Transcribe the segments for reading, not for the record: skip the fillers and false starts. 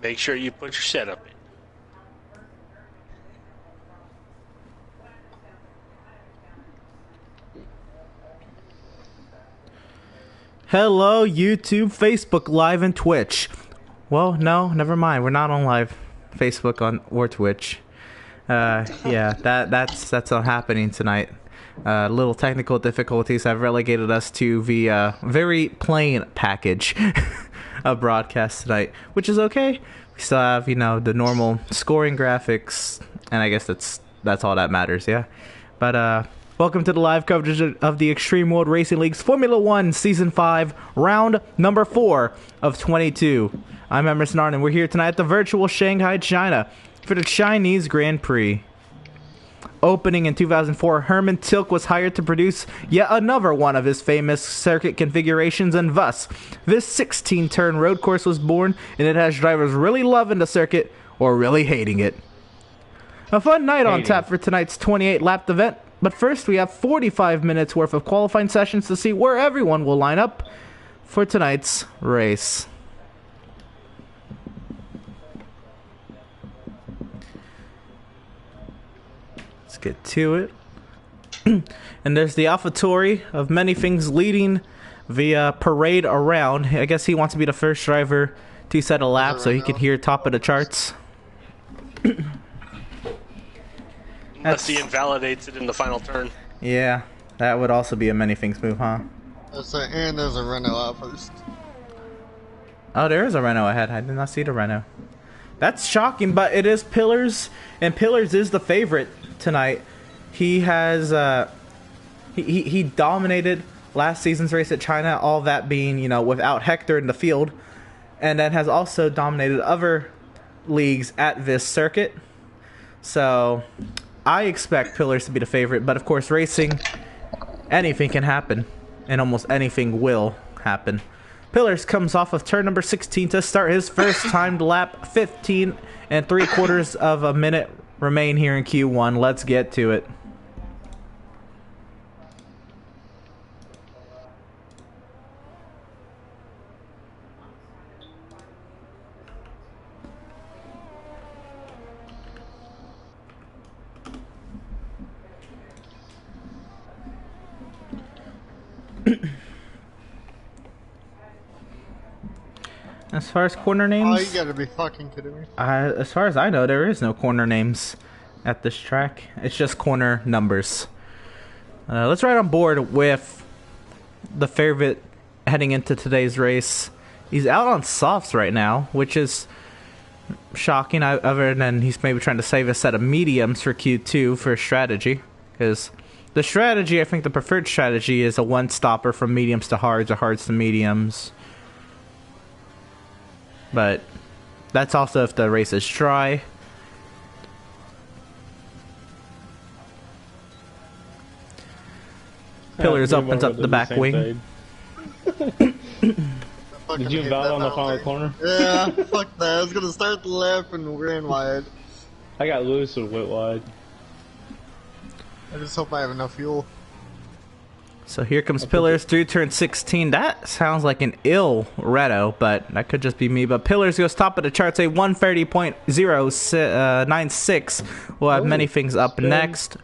Make sure you put your setup in. Hello, YouTube, Facebook Live, and Twitch. Well, no, never mind. We're not on live Facebook or Twitch. Yeah, that's not happening tonight. Little technical difficulties have relegated us to the very plain package of broadcast tonight, which is okay. We still have, the normal scoring graphics, and I guess that's all that matters, yeah. But welcome to the live coverage of the Extreme World Racing League's Formula 1 Season 5, round number 4 of 22. I'm Emerson, and we're here tonight at the virtual Shanghai, China, for the Chinese Grand Prix. Opening in 2004, Herman Tilke was hired to produce yet another one of his famous circuit configurations, and thus, this 16-turn road course was born, and it has drivers really loving the circuit or really hating it. A fun night on tap for tonight's 28-lap event, but first we have 45 minutes worth of qualifying sessions to see where everyone will line up for tonight's race. Let's get to it. And there's the AlphaTauri of many things leading the parade around. I guess he wants to be the first driver to set a lap so he can hear top of the charts. Unless he invalidates it in the final turn. Yeah, that would also be a many things move, huh? And there's a Renault out first. Oh, there is a Renault ahead. I did not see the Renault. That's shocking, but it is Pillars, and Pillars is the favorite tonight. He has he dominated last season's race at China, all that being, without Hector in the field, and then has also dominated other leagues at this circuit. So I expect Pillars to be the favorite, but of course racing, anything can happen, and almost anything will happen. Pillars comes off of turn number 16 to start his first timed lap. 15 3/4 of a minute remain here in Q1. Let's get to it. As far as corner names... Oh, you gotta be fucking kidding me. As far as I know, there is no corner names at this track. It's just corner numbers. Let's ride on board with the favorite heading into today's race. He's out on softs right now, which is shocking, other than he's maybe trying to save a set of mediums for Q2 for strategy. Because the strategy, I think the preferred strategy is a one-stopper from mediums to hards or hards to mediums. But that's also if the race is dry. Pillars opens up the back wing. Did you invalidate on the final corner? Yeah, fuck that. I was gonna start the lap and ran wide. I got loose and went wide. I just hope I have enough fuel. So here comes Pillars through turn 16. That sounds like an ill Reto, but that could just be me. But Pillars goes top of the charts, a 130.096. We'll have many things up next.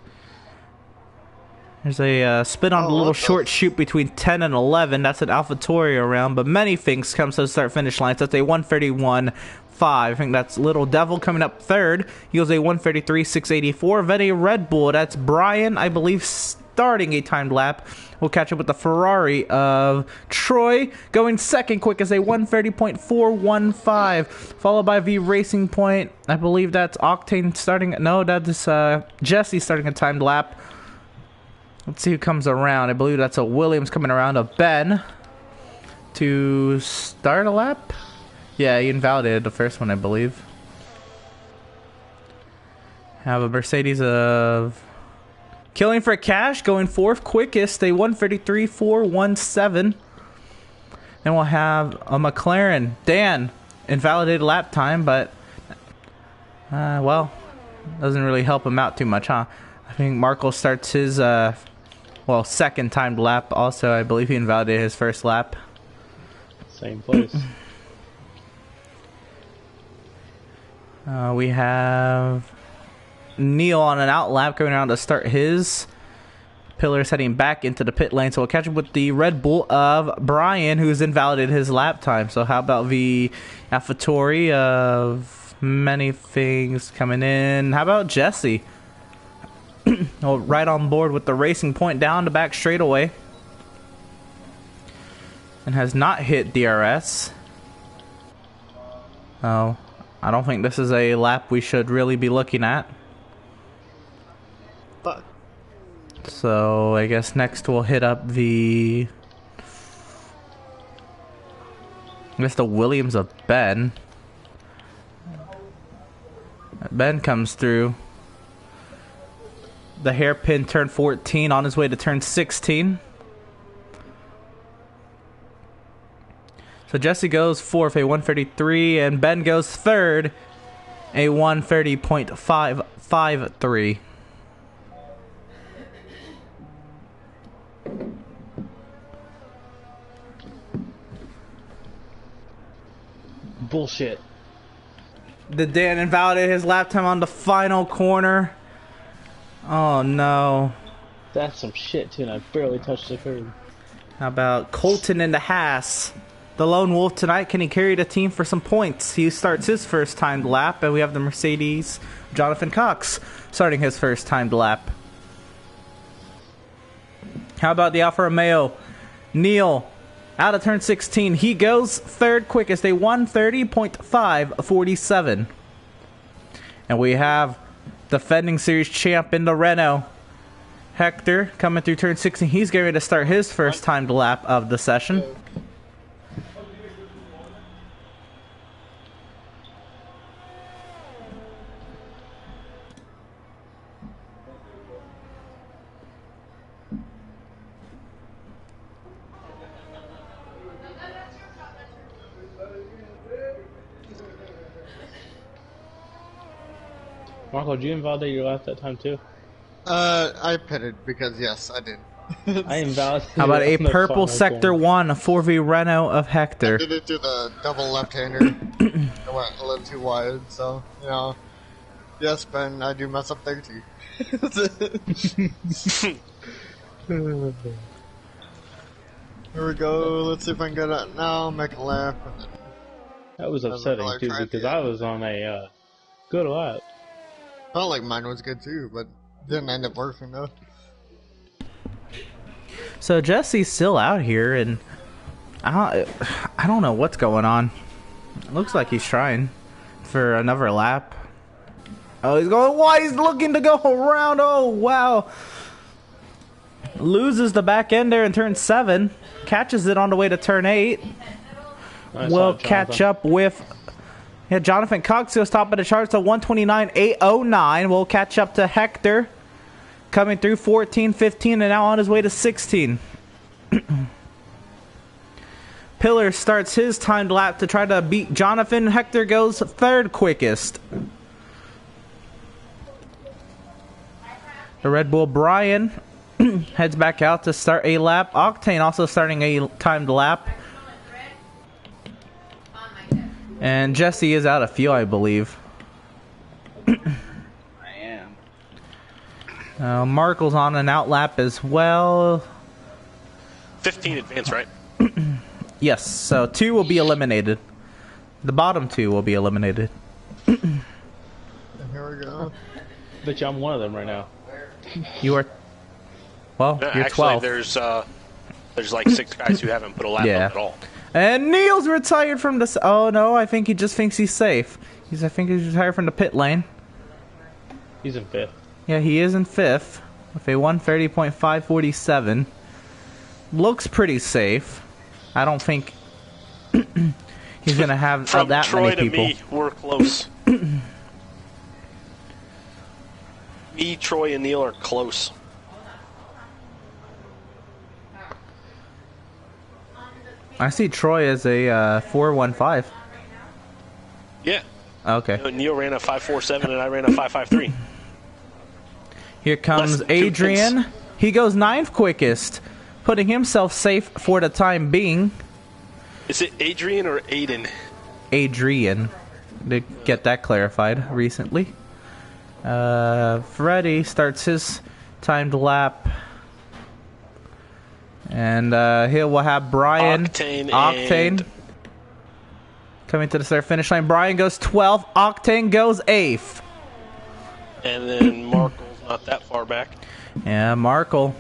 There's a spin on the little short shoot between 10 and 11. That's an AlphaTauri around, but many things comes to the start-finish line. So that's a 131.5. I think that's Little Devil coming up third. He goes a 133.684. Then a Red Bull. That's Brian, I believe, starting a timed lap. We'll catch up with the Ferrari of Troy, going second quick as a 130.415, followed by the Racing Point. I believe that's Octane starting. No, that's Jesse starting a timed lap. Let's see who comes around. I believe that's a Williams coming around, a Ben to start a lap. Yeah, he invalidated the first one, I believe. Have a Mercedes of Killing for Cash going 4th quickest, a 1:33.417. And we'll have a McLaren. Dan, invalidated lap time, but well, doesn't really help him out too much, huh? I think Markle starts his second timed lap. Also, I believe he invalidated his first lap. Same place. We have Neil on an out lap going around to start his. Pillar's heading back into the pit lane, so we'll catch up with the Red Bull of Brian, who's invalidated his lap time. So how about the AlphaTauri of many things coming in? How about Jesse? Well, right on board with the Racing Point down the back straightaway. And has not hit DRS. Oh, I don't think this is a lap we should really be looking at. Fuck. So I guess next we'll hit up the Williams of Ben. Ben comes through the hairpin turn 14 on his way to turn 16. So Jesse goes 4th, a 1:33, and Ben goes 3rd, a 1:30.553. Bullshit. Did Dan invalidate his lap time on the final corner? Oh no. That's some shit too, and I barely touched the curb. How about Colton in the Haas? The lone wolf tonight, can he carry the team for some points? He starts his first timed lap, and we have the Mercedes, Jonathan Cox, starting his first timed lap. How about the Alfa Romeo? Neil, out of turn 16, he goes 3rd quickest, a 1:30.547. And we have defending series champ in the Renault, Hector, coming through turn 16. He's getting ready to start his first timed lap of the session. Marco, did you invalidate your lap that time too? I pitted because yes, I did. I invalidated. How about a on the purple final sector corner. 1, a 4V Renault of I Hector? did it to the double left-hander. I went a little too wide, so you know. Yes, Ben, I do mess up there too. Here we go. Let's see if I can get it now. Make a lap. And then That was upsetting like too, trying because to- I was on a good lap. felt like mine was good too, but didn't end up working though. So Jesse's still out here, and I don't know what's going on. It looks like he's trying for another lap. Oh, he's going wide. He's looking to go around. Oh, wow. Loses the back end there in turn 7. Catches it on the way to turn 8. Nice We'll shot, catch Jonathan. up with... Yeah, Jonathan Cox goes top of the charts to 129.809. We'll catch up to Hector. Coming through 14, 15, and now on his way to 16. Pillar starts his timed lap to try to beat Jonathan. Hector goes 3rd quickest. The Red Bull Brian heads back out to start a lap. Octane also starting a timed lap. And Jesse is out of fuel, I believe. I am. Markle's on an out lap as well. 15 advance, right? Yes, so 2 will be eliminated. The bottom 2 will be eliminated. And here we go. Bet you I'm one of them right now. You are... Well, you're Actually, 12. there's like 6 guys who haven't put a lap Yeah. up at all. And Neil's retired from the... Oh, no, I think he just thinks he's safe. I think he's retired from the pit lane. He's in 5th. Yeah, he is in 5th with a 130.547. Looks pretty safe. I don't think he's going to have From that Troy many to people. me, we're close. Me, Troy, and Neil are close. I see Troy as a 415. Yeah. Okay. Neil ran a 5.47 and I ran a 5.53. Here comes Adrian. He goes 9th quickest, putting himself safe for the time being. Is it Adrian or Aiden? Adrian. To get that clarified recently. Freddie starts his timed lap. And here we'll have Brian. Octane. Coming to the start finish line. Brian goes 12th. Octane goes 8th. And then Markle's not that far back. Yeah, Markle.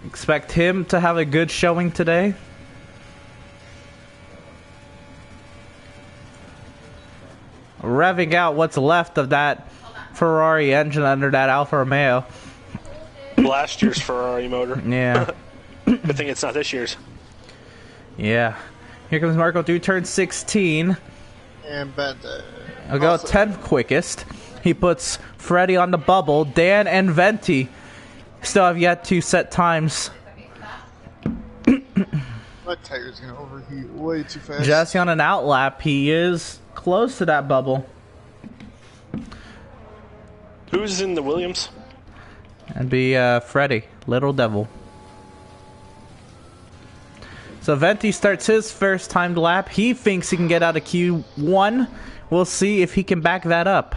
Expect him to have a good showing today. Revving out what's left of that Ferrari engine under that Alfa Romeo. Last year's Ferrari motor. Yeah. Good thing it's not this year's. Yeah. Here comes Marco through turn 16. And Bente. I'll go 10th quickest. He puts Freddie on the bubble. Dan and Venti still have yet to set times. My tire's gonna overheat way too fast. Jesse on an outlap. He is close to that bubble. Who's in the Williams? That'd be Freddie, Little Devil. So Venti starts his first timed lap. He thinks he can get out of Q1. We'll see if he can back that up.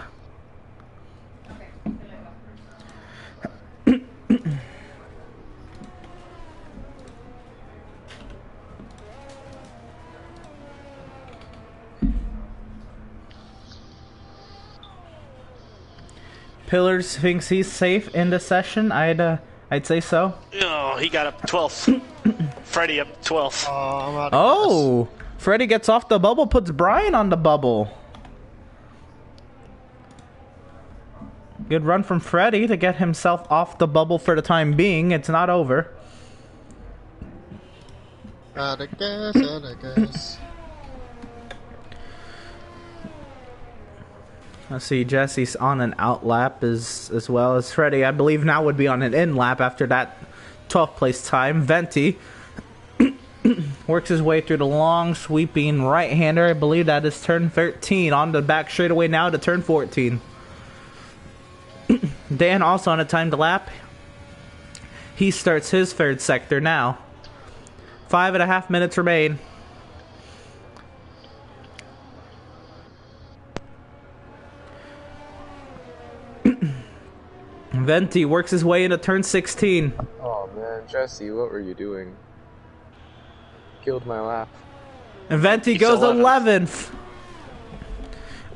Pillars thinks he's safe in the session. I'd say so. Oh, he got up 12th. Freddie up 12th. Oh, Freddie gets off the bubble, puts Brian on the bubble. Good run from Freddie to get himself off the bubble for the time being. It's not over. Out of gas. Let's see, Jesse's on an out lap as well as Freddie. I believe now would be on an in lap after that 12th place time. Venti works his way through the long sweeping right-hander. I believe that is turn 13. On the back straightaway now to turn 14. Dan also on a timed lap. He starts his third sector now. 5.5 minutes remain. Venti works his way into turn 16. Oh man, Jesse, what were you doing? Killed my lap. And Venti goes 11th.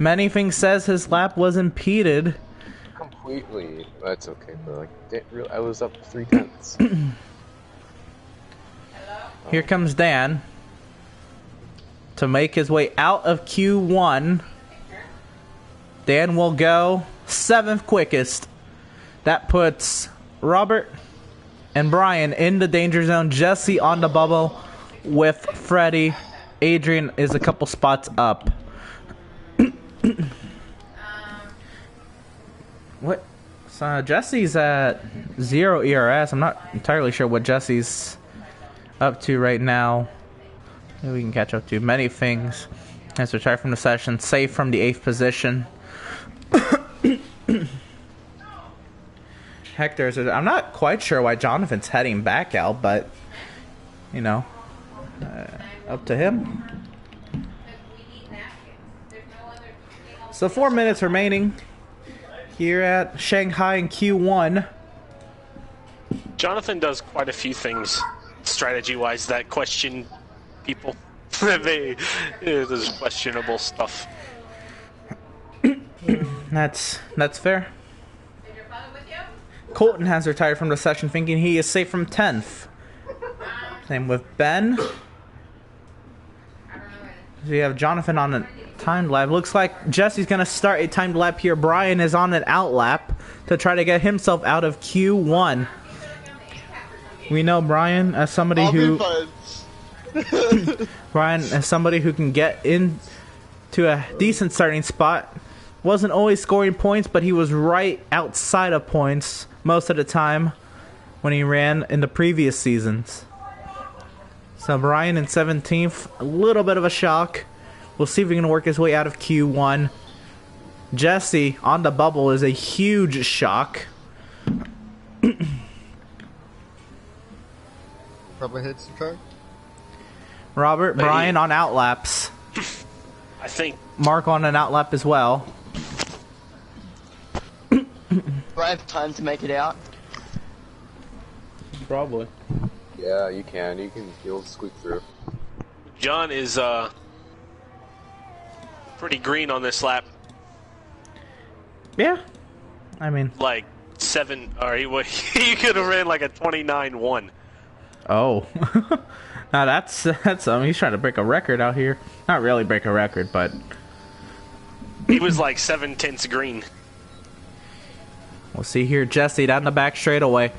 Manything says his lap was impeded. Completely. That's okay, but like, I was up 0.3. Here comes Dan to make his way out of Q1. Dan will go 7th quickest. That puts Robert and Brian in the danger zone. Jesse on the bubble with Freddie. Adrian is a couple spots up. What? So Jesse's at 0 ERS. I'm not entirely sure what Jesse's up to right now. Maybe we can catch up to many things. Has retired from the session, safe from the 8th position. Hector's. I'm not quite sure why Jonathan's heading back out, but you know, up to him. So 4 minutes remaining here at Shanghai in Q1. Jonathan does quite a few things strategy-wise that question people. There's questionable stuff. That's fair. Colton has retired from the session thinking he is safe from 10th. Same with Ben. We have Jonathan on a timed lap. Looks like Jesse's going to start a timed lap here. Brian is on an out lap to try to get himself out of Q1. We know Brian as somebody Brian as somebody who can get into a decent starting spot. Wasn't always scoring points, but he was right outside of points most of the time when he ran in the previous seasons. So Brian in 17th, a little bit of a shock. We'll see if he can work his way out of Q1. Jesse on the bubble is a huge shock. Probably hits the track. Robert, Brian on outlaps. I think Mark on an outlap as well. Do I have time to make it out? Probably. Yeah, you can. You'll squeak through. John is pretty green on this lap. Yeah. I mean... Like 7, or he could have ran like a 29-1. Oh. Now that's he's trying to break a record out here. Not really break a record, but... He was like 7/10 green. We'll see here. Jesse down the back straightaway.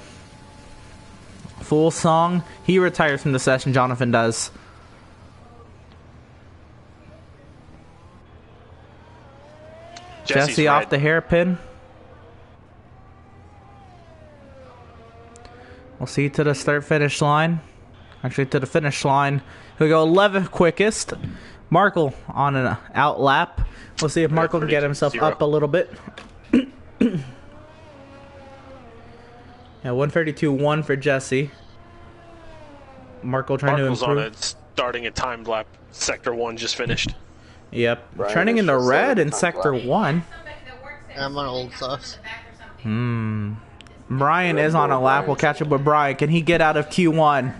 Full song. He retires from the session. Jonathan does. Jesse off the hairpin. We'll see to the start-finish line. Actually, to the finish line. He'll go 11th quickest. Markle on an out lap. We'll see if Markle can get himself up a little bit. Yeah, 132.1 for Jesse. Markle trying Markle's to improve. on it, starting a timed lap. Sector 1 just finished. Yep. Brian Turning is into just red in time Sector lap. 1. I'm on old sauce. Brian is on a lap. We'll catch up with Brian. Can he get out of Q1?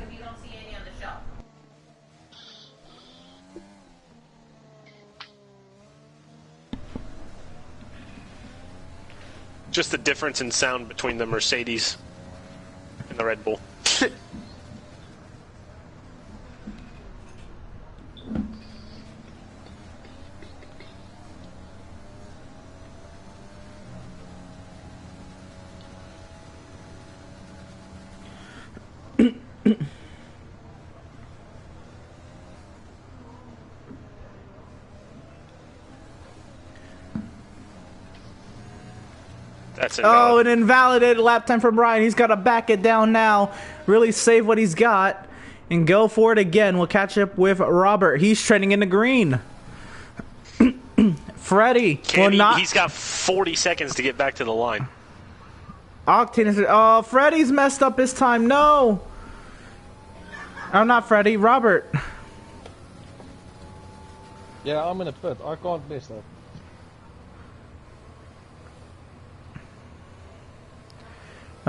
Just the difference in sound between the Mercedes and the Red Bull. That's Oh, invalid. an invalidated lap time for Brian. He's got to back it down now. Really save what he's got. And go for it again. We'll catch up with Robert. He's trending into green. Freddie will not... He's got 40 seconds to get back to the line. Octane is... Oh, Freddie's messed up his time. No. Oh, not Freddie. Robert. Yeah, I'm in a pit. I can't miss that.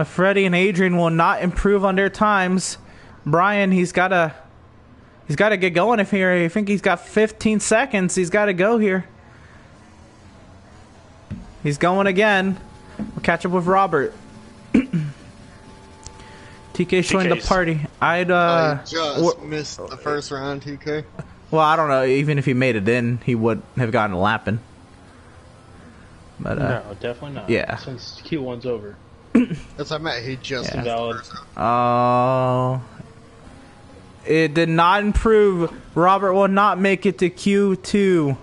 Freddie and Adrian will not improve on their times. Brian, he's got to get going if here. I think he's got 15 seconds. He's got to go here. He's going again. We'll catch up with Robert. TK showing the party. I just missed the first round, TK. Well, I don't know. Even if he made it in, he would have gotten a lapping. But No, definitely not. yeah. Since Q1's over. As I met, he just missed Valid. the first round. Oh. It did not improve. Robert will not make it to Q2.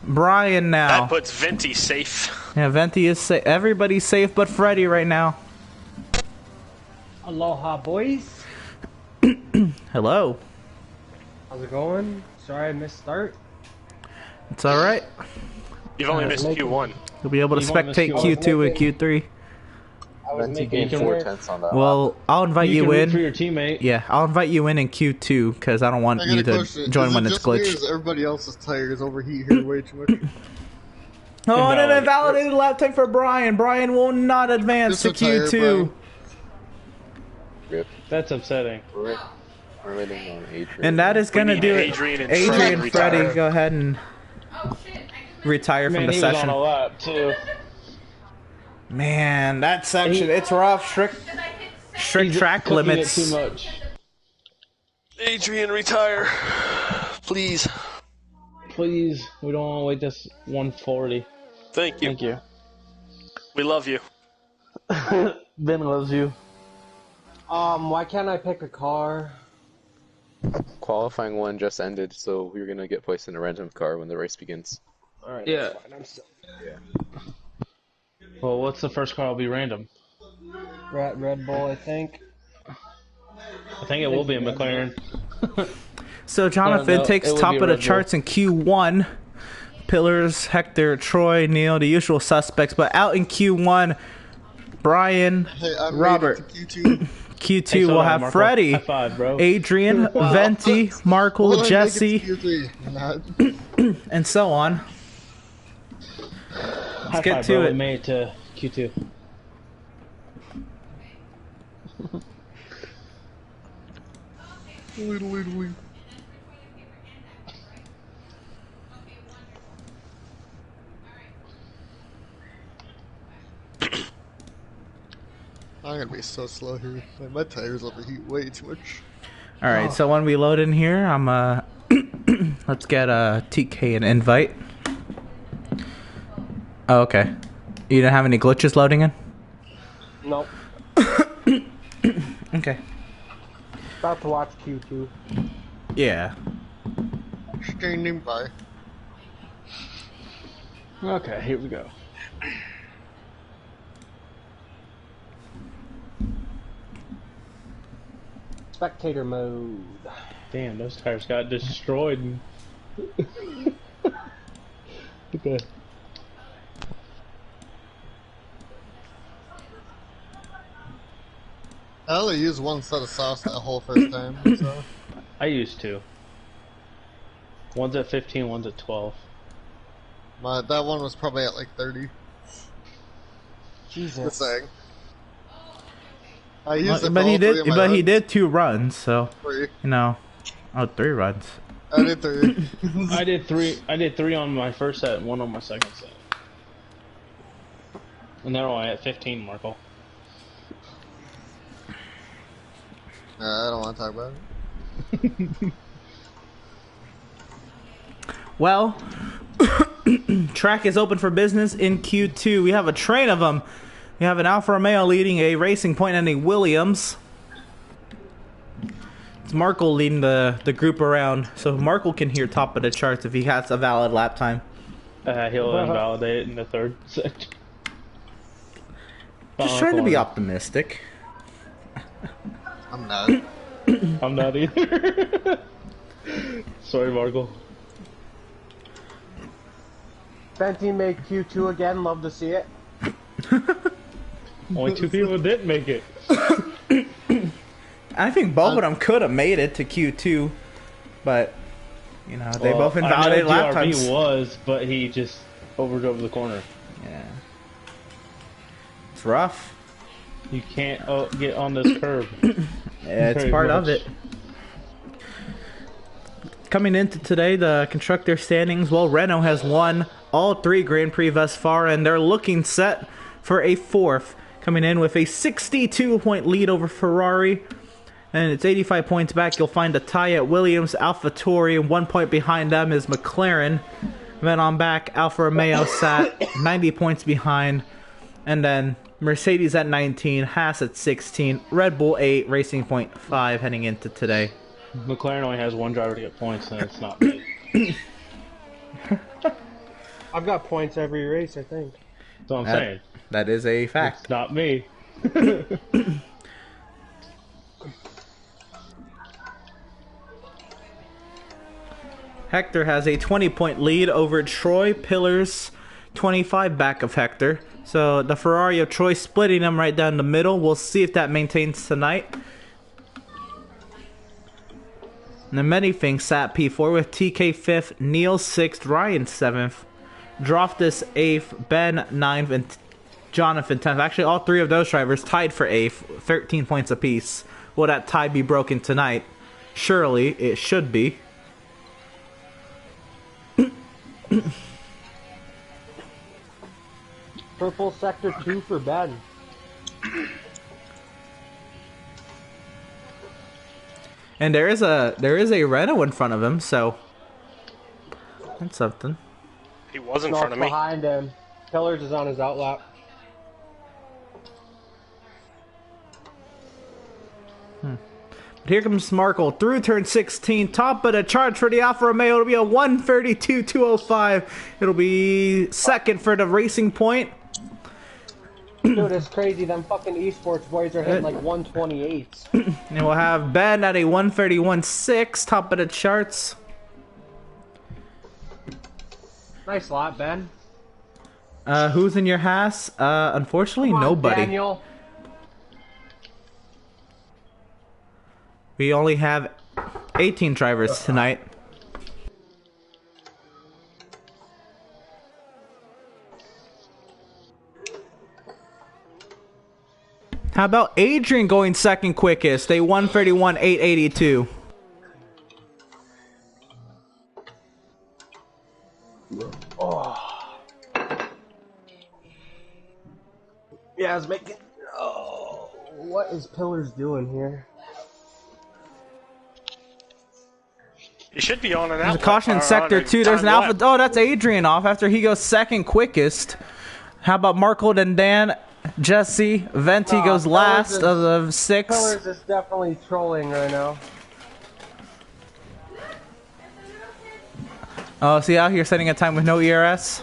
Brian now. That puts Venti safe. Yeah, Venti is safe. Everybody's safe but Freddie right now. Aloha, boys. Hello. How's it going? Sorry I missed start. It's alright. You've only missed Q1. You'll be able to You won't miss spectate Q2 and Q3. I was Venti making gained can 4 work. tenths on that. Well, I'll invite You you can root in. for your teammate. Yeah, I'll invite you in Q2 because I don't want I got you a to question. join Is when it it's just me, or glitched. is everybody else's tires overheat here way too much? Oh, and an Invalid. invalidated lap time for Brian. Brian will not advance to Just a tire, Q2. Rip. That's upsetting. We're waiting on Adrian. And that is going to need do it. Adrian and Adrian, Fred Freddie, retire. go ahead and retire from Man, the he was session. on a lap, too. Man, that section, it's rough. Strict He's track cooking it limits. too much. Adrian, retire. Please. Please, we don't want to wait this 140. Thank you. Thank you. We love you. Ben loves you. Why can't I pick a car? Qualifying 1 just ended, so we're gonna get placed in a random car when the race begins. Alright, Yeah. that's fine. I'm still Well, what's the first car? Will be random. Red Bull, I think. I think it will be a McLaren. So Jonathan No, takes it would top be of the Red Bull. charts in Q1. Pillars, Hector, Troy, Neil, the usual suspects. But out in Q1, Brian, Hey, I Robert. made it to Q2. Q2 Hey, so will did I, have Marco. Freddie, High five, bro. Adrian, Venti, Markle, Will I make it to Jesse, Q3? Not. and so on. High get five, to bro. it. We made it to Q2. Little. I'm gonna be so slow here. Like, my tires overheat way too much. All right, so when we load in here, I'm let's get TK an invite. Oh, okay. You didn't have any glitches loading in? Nope. Okay. About to watch Q2. Yeah. Standing by. Okay, here we go. Spectator mode. Damn, those tires got destroyed. Okay. I only used one set of sauce that whole first time, so. I used to. One's at 15, one's at 12. That one was probably at like 30. Just Jesus. saying. I used it for But all he three did. of my But he runs. did 2 runs, so Three. you know. Oh, 3 runs. I did 3. I did three on my first set, one on my second set. And they're only at 15, Marco. I don't want to talk about it. Well, track is open for business in Q2. We have a train of them. We have an Alfa Romeo leading a Racing Point and a Williams. It's Markle leading the group around, so Markle can hear top of the charts if he has a valid lap time. He'll invalidate it in the third section. Just trying to be optimistic. I'm not. I'm not either. Sorry, Marco. Fenty made Q2 again. Love to see it. Only 2 people didn't make it. I think both of them could have made it to Q2, but you know they both invalidated lap times. He was, but he just overdrove the corner. Yeah, it's rough. You can't get on this curve. Yeah, it's Very part much. of it. Coming into today, the constructor standings, well, Renault has won all 3 Grand Prix thus far, and they're looking set for a 4th, coming in with a 62-point lead over Ferrari, and it's 85 points back. You'll find a tie at Williams, AlphaTauri, and 1 point behind them is McLaren. Then on back, Alfa Romeo sat 90 points behind, and then Mercedes at 19, Haas at 16, Red Bull 8, Racing Point 5 heading into today. McLaren only has 1 driver to get points, and it's not me. I've got points every race, I think. That's what I'm saying. That is a fact. It's not me. Hector has a 20-point lead over Troy. Pillars 25 back of Hector. So the Ferrari of Troy splitting them right down the middle. We'll see if that maintains tonight. And then many things sat P4 with TK 5th, Neil 6th, Ryan 7th, Droftus 8th, Ben 9th, and Jonathan 10th. Actually, all 3 of those drivers tied for 8th, 13 points apiece. Will that tie be broken tonight? Surely it should be. Purple sector 2 for Ben. And there is a Renault in front of him, so that's something. He was in No, front of me. behind him. Pillars is on his outlap. But here comes Markle through turn 16, top of the charge for the Alfa Romeo. It'll be a 132.205. It'll be second for the Racing Point. Dude, it's crazy. Them fucking esports boys are hitting like 128s. And we'll have Ben at a 131.6, top of the charts. Nice lot, Ben. Who's in your Haas? Unfortunately, Come on, nobody. Daniel. We only have 18 drivers tonight. How about Adrian going second quickest? A 131.882. Oh. Yeah, I was making. Oh, what is Pillars doing here? He should be on an There's a outlet. caution in or sector on a 2. There's an time alpha. lap. Oh, that's Adrian off after he goes second quickest. How about Marco and Dan? Jesse. Venti goes Pillars last is- of the 6. Pillars is definitely trolling right now. Oh, see out here setting a time with no ERS?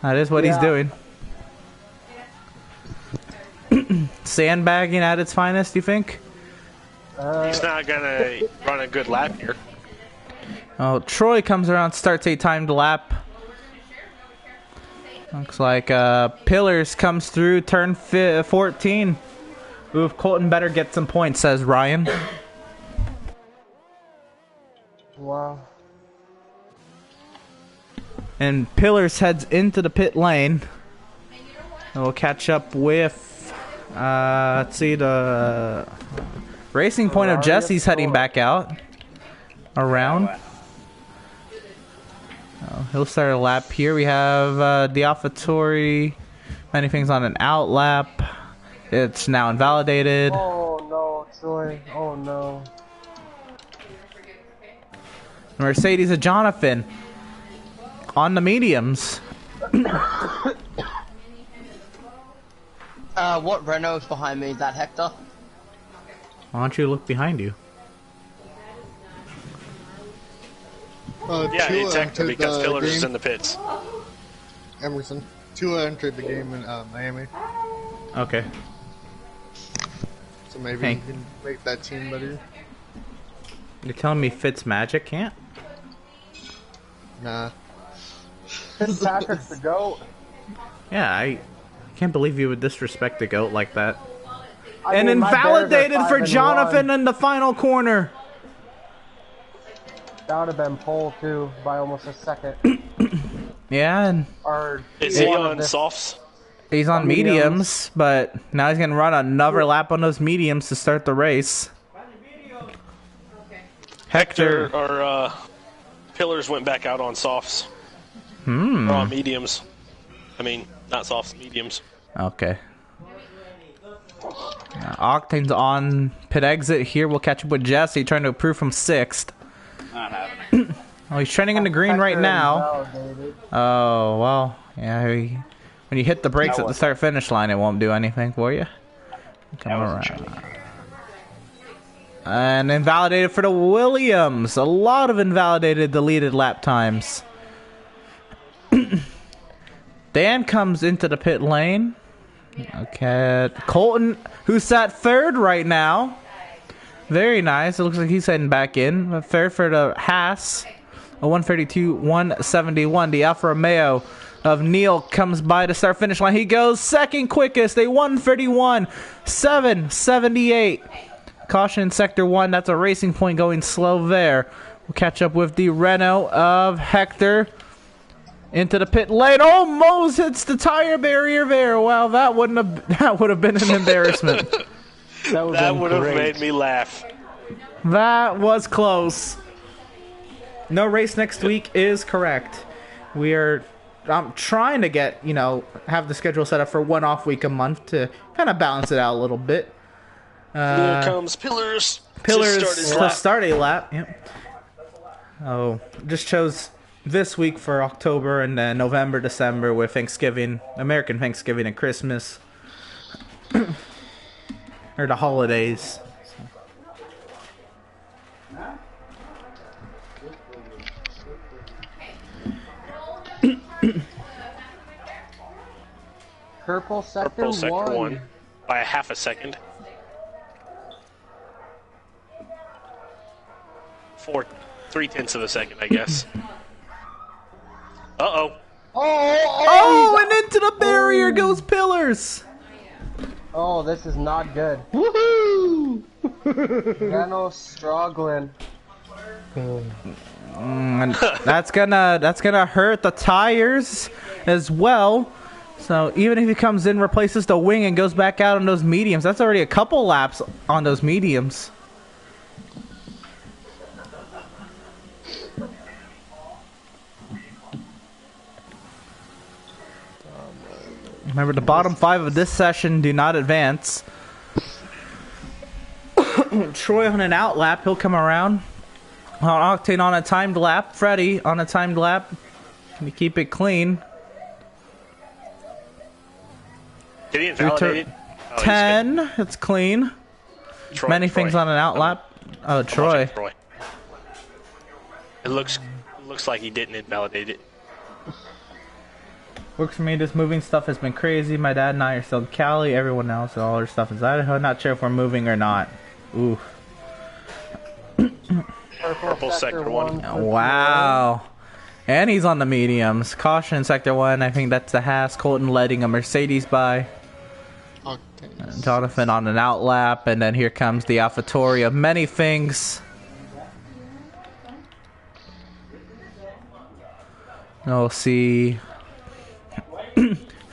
That is what he's Yeah. doing. Sandbagging at its finest, you think? He's not gonna run a good lap here. Oh, Troy comes around, starts a timed lap. Looks like Pillars comes through turn 14. Ooh, Colton better get some points, says Ryan. Wow. And Pillars heads into the pit lane. And we'll catch up with, let's see, the Racing Point of Jesse's heading back out. Around. He'll start a lap here. We have the AlphaTauri. Many things on an out lap. It's now invalidated. Oh no, Troy. Oh no. Mercedes of Jonathan on the mediums. What Renault's behind me? Is that Hector? Why don't you look behind you? Yeah, Tua it's Hector entered because the Pillars is game. in the pits. Emerson. Tua entered the game in Miami, Okay. so maybe Hey. he can make that team better. You're telling me Fitzmagic can't? Nah. Fitzpatrick's the GOAT. Yeah, I can't believe you would disrespect the GOAT like that. I And mean, my Bears are invalidated for 5-1. Jonathan in the final corner. That would have been pole too by almost a second. Yeah, and Or Is he one of on the- softs? he's on mediums, but now he's going to run another lap on those mediums to start the race. Hector. Or Pillars went back out on softs. Or on mediums. I mean, not softs, mediums. Okay. Octane's on pit exit here. We'll catch up with Jesse trying to improve from 6th. Not happening. Oh, he's trending in the green right Hector now. invalidated. Oh, well, yeah. When you hit the brakes at the start-finish line, it won't do anything for you. Come around. And invalidated for the Williams. A lot of invalidated deleted lap times. Dan comes into the pit lane. Okay. Colton, who sat 3rd right now. Very nice. It looks like he's heading back in. Third for the Haas. A 132.171. The Alfa Romeo of Neil comes by the start finish line. He goes second quickest. A 131.778. Caution in sector 1. That's a Racing Point going slow there. We'll catch up with the Renault of Hector. Into the pit lane. Almost hits the tire barrier there. Wow, that would have been an embarrassment. That would have made me laugh. That was close. No race next week is correct. I'm trying to get, have the schedule set up for one off week a month to kind of balance it out a little bit. Here comes Pillars. Pillars To start his to lap. start a lap. Yep. Oh, just chose this week for October and then November, December with Thanksgiving, American Thanksgiving and Christmas. Or the holidays. Purple sector, Purple sector one. 1 by a half a second. 3/10 of a second, I guess. Uh-oh. Oh, and into the barrier goes Pillars. Oh, this is not good. Woohoo! Renault struggling. And that's gonna hurt the tires as well. So even if he comes in, replaces the wing, and goes back out on those mediums, that's already a couple laps on those mediums. Remember, the bottom 5 of this session do not advance. Troy on an out lap, he'll come around. Octane on a timed lap. Freddy on a timed lap. Can you keep it clean? Did he invalidate it? Oh, 10. It's clean. Many things on an out lap. Oh, Troy. It looks like he didn't invalidate it. Works for me. This moving stuff has been crazy. My dad and I are still in Cali. Everyone else, all our stuff is Idaho. Not sure if we're moving or not. Ooh. Purple sector 1. Wow. And he's on the mediums. Caution in sector 1. I think that's the Haas. Colton letting a Mercedes by. Okay. Jonathan on an out lap. And then here comes the AlphaTauri of many things. We'll see.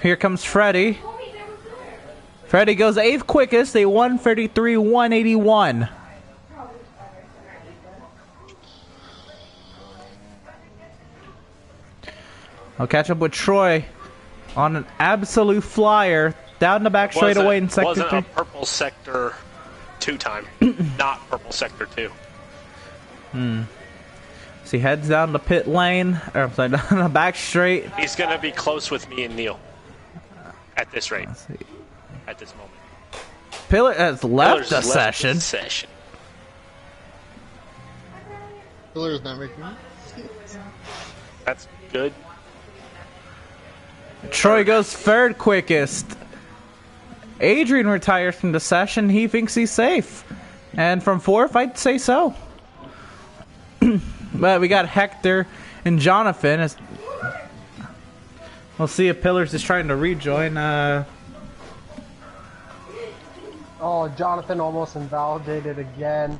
Here comes Freddy. Freddy goes 8th quickest, a 1:33.181. I'll catch up with Troy on an absolute flyer down the back straightaway in sector 3. Wasn't a purple sector 2 time, not purple sector 2. So he heads down the pit lane, or I'm sorry, down the back straight. He's gonna be close with me and Neil at this rate. Let's see. At this moment. Pillar has left the Pillar's session. session. Pillar's not making it. That's good. Troy goes 3rd quickest. Adrian retires from the session. He thinks he's safe. And from 4th, I'd say so. But we got Hector and Jonathan. We'll see if Pillars is trying to rejoin. Oh, Jonathan almost invalidated again.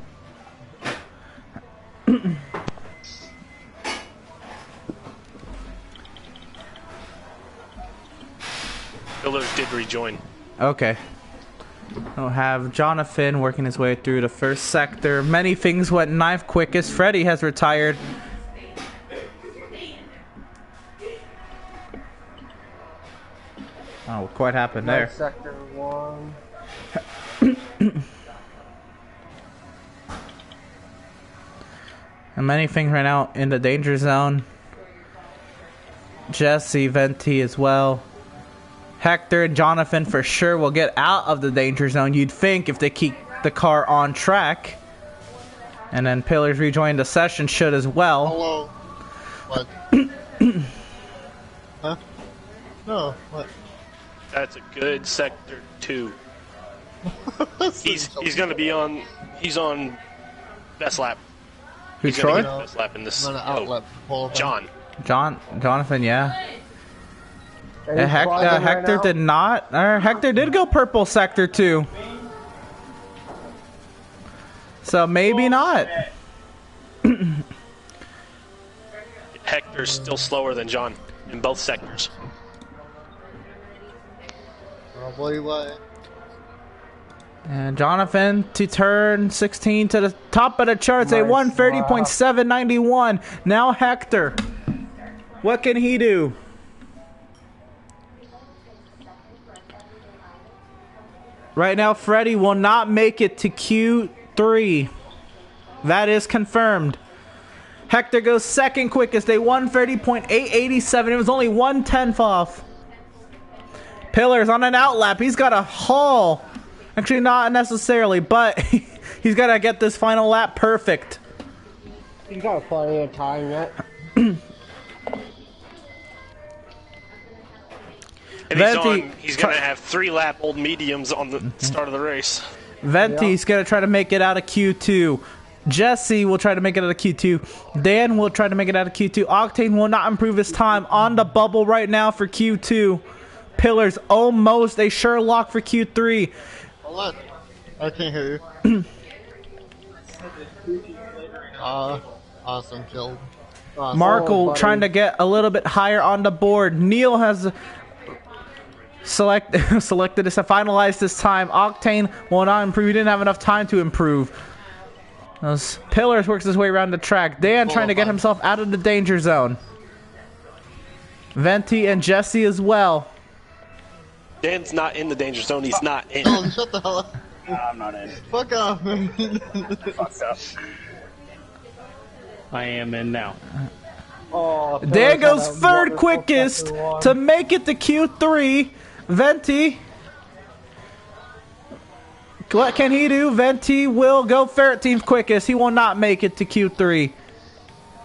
Pillars did rejoin. Okay. We'll have Jonathan working his way through the first sector. Many things went 9th quickest. Freddy has retired. Oh, what happened there? Sector 1. And many things right now in the danger zone. Jesse, Venti as well. Hector and Jonathan for sure will get out of the danger zone, you'd think, if they keep the car on track. And then Pillars rejoin the session should as well. Hello. What? Huh? No. What? That's a good sector 2. He's gonna be on. He's on best lap. Who, He's Troy? gonna get best lap in this. I'm gonna outlet John. Jonathan, yeah. And he's clogging right Hector now. did not. Hector did go purple sector 2. So maybe not. Hector's still slower than John in both sectors. Probably what? And Jonathan to turn 16 to the top of the charts, a Nice. 130.791. Now Hector. What can he do? Right now, Freddy will not make it to Q3. That is confirmed. Hector goes 2nd quickest, a 130.887. It was only 1/10 off. Pillars on an outlap. He's got a haul. Actually, not necessarily, but he's got to get this final lap perfect. He's got plenty of time yet. And he's going to have 3-lap old mediums on the start of the race. Venti's going to try to make it out of Q2. Jesse will try to make it out of Q2. Dan will try to make it out of Q2. Octane will not improve his time on the bubble right now for Q2. Pillars almost a sure lock for Q3. Hold on. I can't hear you. Awesome kill. Awesome. Markle trying to get a little bit higher on the board. Neil has selected this to finalize this time. Octane will not improve. He didn't have enough time to improve. Those Pillars works his way around the track. Dan trying to get himself out of the danger zone. Venti and Jesse as well. Dan's not in the danger zone. He's not in. Oh, shut the hell up. I'm not in. Fuck off, man. Fucked up. I am in now. Oh, Dan goes third quickest to make it to Q3. Venti. What can he do? Venti will go Ferret Team's quickest. He will not make it to Q3.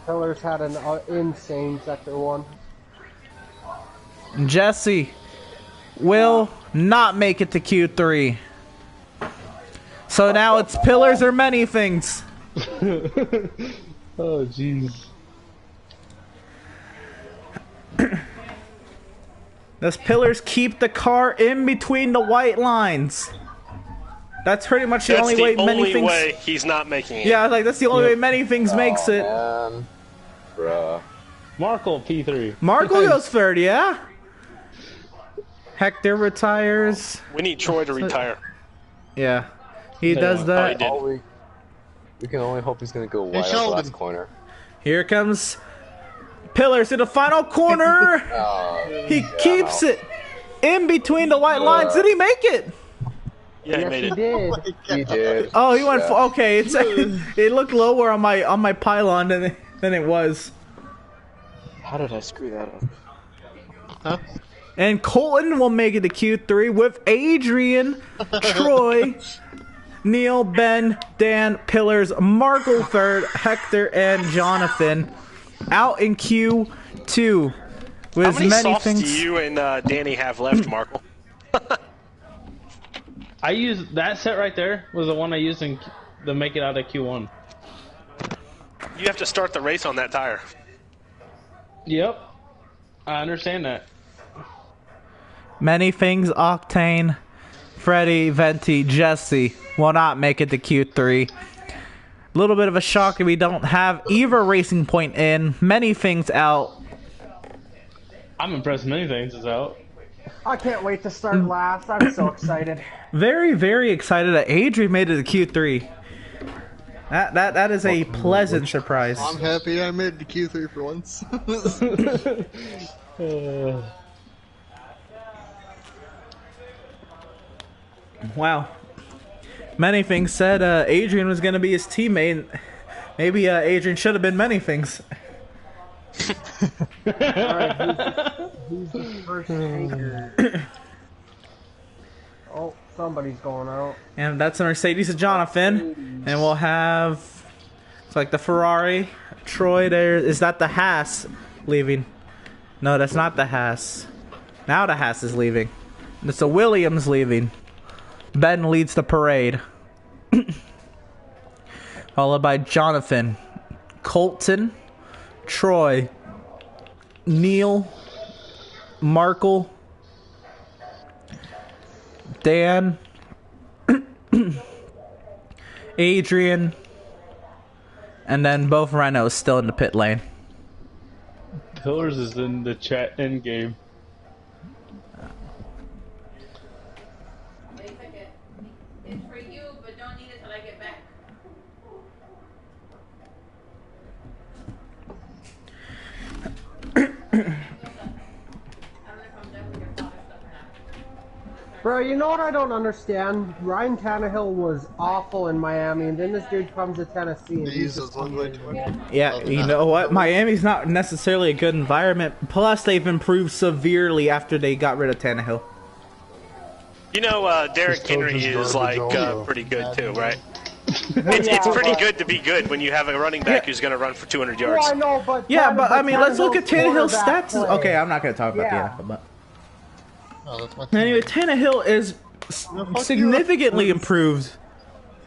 Pillars had an insane sector 1. Jesse will not make it to Q3. So now it's Pillars or many things. Oh, jeez. Those Pillars keep the car in between the white lines. That's pretty much the only way many things. Way he's not making it. Yeah, like that's the only way many things makes it. Bruh. Markle P3. Markle goes third, yeah. Hector retires. We need Troy to retire. Yeah, he does that. We can only hope he's gonna go wide Hey, out the last corner. Here comes Pillars to the final corner. He keeps it in between the white lines. Did he make it? Yeah, he made it. Did. He did. Oh, he went. Okay, it looked lower on my pylon than it was. How did I screw that up? Huh? And Colton will make it to Q3 with Adrian, Troy, Neil, Ben, Dan, Pillars, Markle third, Hector, and Jonathan out in Q2. With How many many softs things. do you and Danny have left, Markle? I used that set right there was the one I used in the make it out of Q1. You have to start the race on that tire. Yep. I understand that. Many things, Octane, Freddy, Venti, Jesse will not make it to Q3. A little bit of a shock if we don't have either Racing Point in. Many things out. I'm impressed many things is out. I can't wait to start last. I'm so excited. Very, very excited that Adrian made it to Q3. That is a pleasant surprise. I'm happy I made it to Q3 for once. Wow. Many things said Adrian was going to be his teammate. Maybe Adrian should have been many things. Alright, who's the first taker? Oh, somebody's going out. And that's a Mercedes of Jonathan. And we'll have... It's like the Ferrari. Troy there. Is that the Haas leaving? No, that's not the Haas. Now the Haas is leaving. It's the Williams leaving. Ben leads the parade. Followed by Jonathan. Colton. Troy. Neil. Markle. Dan. Adrian. And then both Renaults still in the pit lane. Pillars is in the chat end game. It's for you, but don't need it till I get back. Bro, you know what I don't understand? Ryan Tannehill was awful in Miami, and then this dude comes to Tennessee and he's just Yeah, you know what? Miami's not necessarily a good environment. Plus, they've improved severely after they got rid of Tannehill. You know, Derrick Henry is like pretty good too, right? It's pretty good to be good when you have a running back who's going to run for 200 yards. Well, I know, but Yeah, but I mean, let's look at Tannehill's Tannehill's stats. quarterback Okay, I'm not going to talk about Yeah. the NFL, but Oh, that's my team. Anyway, Tannehill is significantly improved.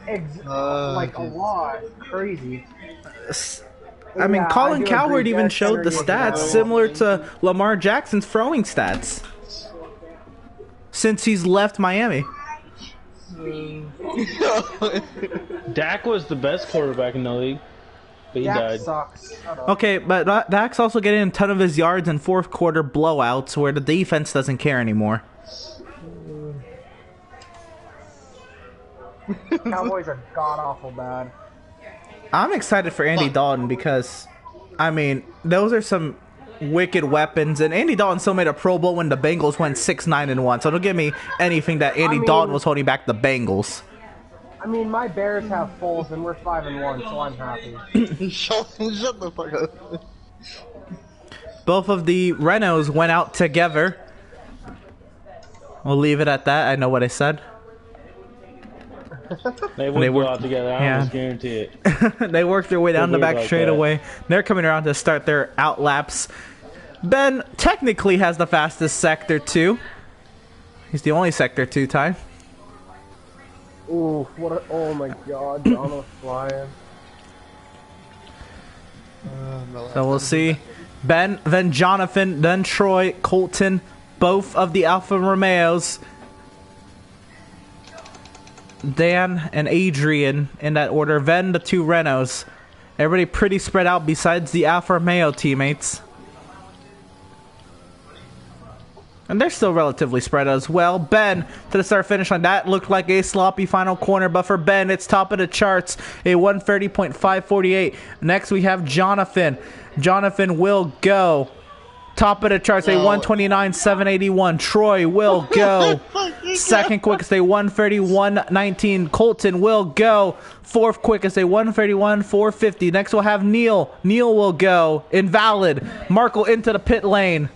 Like a lot. Crazy. I mean, Yeah, Colin I do Cowherd agree. even Derrick showed the Henry is stats better. similar to Lamar Jackson's throwing stats since he's left Miami. Dak was the best quarterback in the league, but he Dak died. sucks. Okay, but Dak's also getting a ton of his yards in fourth quarter blowouts where the defense doesn't care anymore. Cowboys are god awful bad. I'm excited for Andy Dalton because, I mean, those are some wicked weapons, and Andy Dalton still made a Pro Bowl when the Bengals went 6-9-1. So don't give me anything that Andy Dalton was holding back the Bengals. I mean, my Bears have Foles and we're 5-1, so I'm happy. Shut the fuck up. Both of the Renos went out together. We'll leave it at that. I know what I said. They would go out together. I almost guarantee it. They worked their way down the back like straightaway. They're coming around to start their out laps. Ben technically has the fastest sector 2. He's the only sector 2 time. Ooh, what a, oh my god, John was flying. So we'll see. Ben, then Jonathan, then Troy, Colton, both of the Alfa Romeos. Dan and Adrian in that order. Then the 2 Renos. Everybody pretty spread out besides the Alfa Romeo teammates. And they're still relatively spread as well. Ben to the start finish line. That looked like a sloppy final corner, but for Ben, it's top of the charts. A 130.548. Next we have Jonathan. Jonathan will go. Top of the charts, a 129.781. Troy will go. Second quickest, a 131.19. Colton will go. Fourth quickest, a 131.450. Next we'll have Neil. Neil will go. Invalid. Markle into the pit lane.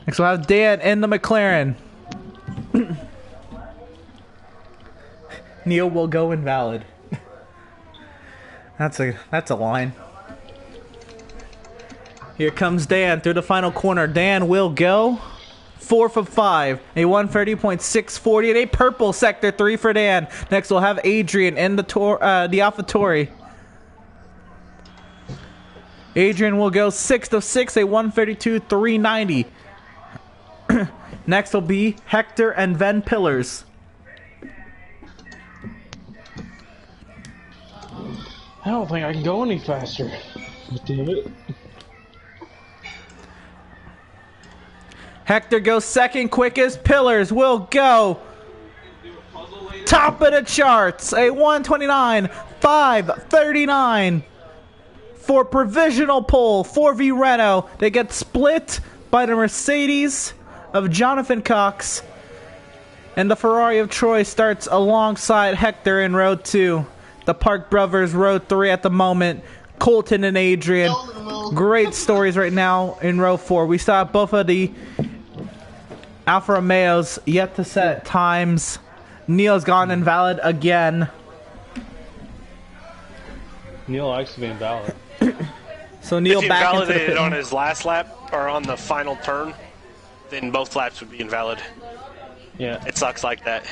Next we'll have Dan in the McLaren. Neil will go invalid. That's a line. Here comes Dan through the final corner. Dan will go. 4th of 5. A 130.648. A purple sector 3 for Dan. Next we'll have Adrian in the AlphaTauri. Adrian will go 6th of 6. A 132.390. Next will be Hector and Ven Pillars. I don't think I can go any faster. Damn it. Hector goes second quickest. Pillars will go top of the charts. A 129.539 for provisional pole. 4V Renault. They get split by the Mercedes of Jonathan Cox. And the Ferrari of Troy starts alongside Hector in row 2. The Park Brothers row 3 at the moment. Colton and Adrian. Great stories right now in row 4. We saw both of the Alfa Romeos yet to set times. Neil's gone invalid again. Neil likes to be invalid. So Neil if he back into the invalidated pit. on his last lap or on the final turn, then both laps would be invalid. Yeah. It sucks like that.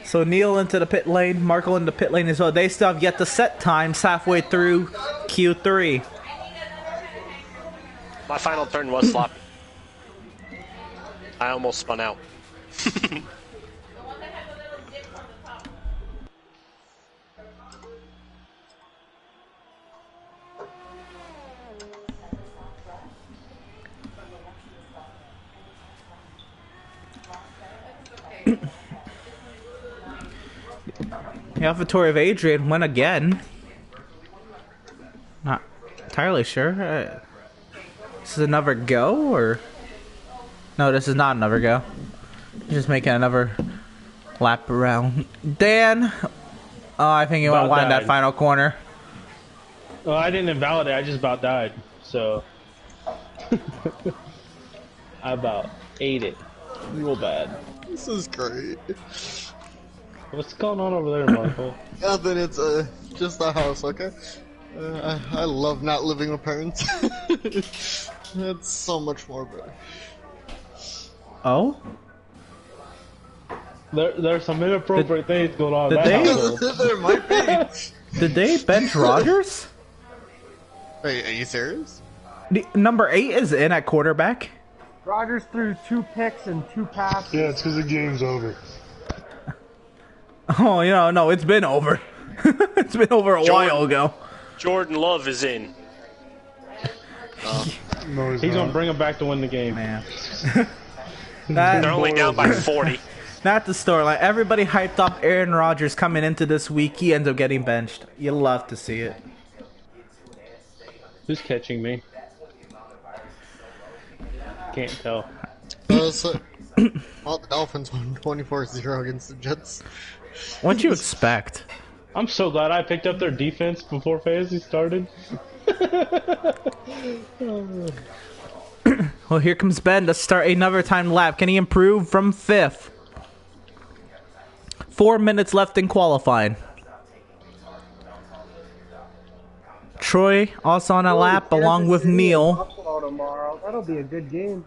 So Neil into the pit lane, Markle in the pit lane as well. They still have yet to set times halfway through Q3. My final turn was sloppy. I almost spun out. The AlphaTauri of Adrian went again. Not entirely sure. This is another go, or no? This is not another go. Just making another lap around. Dan, oh, I think he went wide in that final corner. Well, I didn't invalidate. I just about died. So I about ate it real bad. This is great. What's going on over there, Michael? Nothing, it's just a house, okay? I love not living with parents. It's so much more better. Oh? There's some inappropriate things going on. Did in that household. There might be. Did they bench Rodgers? Wait, are you serious? Number 8 is in at quarterback. Rodgers threw 2 picks and 2 passes. Yeah, it's because the game's over. Oh, no, it's been over. It's been over a while ago. Jordan Love is in. No, He's gonna bring him back to win the game. Man. They're only down by 40. Not the storyline. Everybody hyped up Aaron Rodgers coming into this week. He ends up getting benched. You love to see it. Who's catching me? Can't tell. Well, the Dolphins won 24-0 against the Jets. What'd you expect? I'm so glad I picked up their defense before fantasy started. Well, here comes Ben to start another timed lap. Can he improve from 5th? 4 minutes left in qualifying. Troy also on a lap along with Neil. Buffalo tomorrow. That'll be a good game.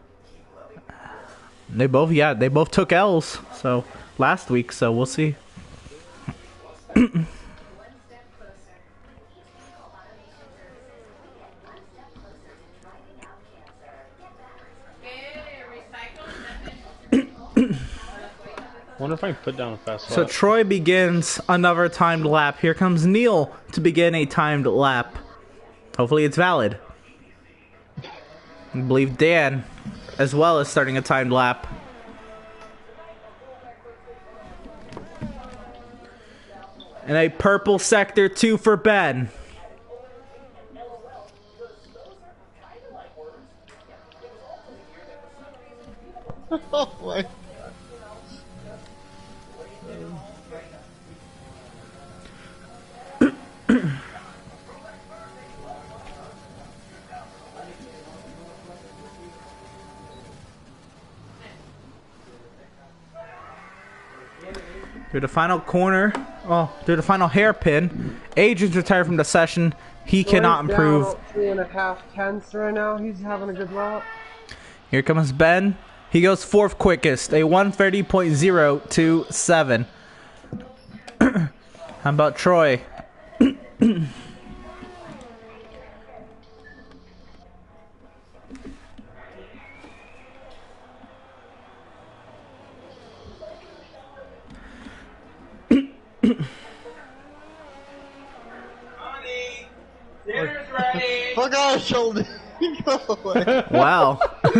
They both took L's so last week, so we'll see. Wonder if I can put down a fast lap. So Troy begins another timed lap. Here comes Neil to begin a timed lap. Hopefully it's valid. I believe Dan as well is starting a timed lap. And a purple sector 2 for Ben. Oh my. Through the final corner, through the final hairpin, Adrian's retired from the session. He cannot improve. Down 3.5 tenths right now. He's having a good lap. Here comes Ben. He goes 4th quickest, a 1:30.027. How about Troy? Dinner's ready. Fuck off, shoulder. Go away. Wow. Put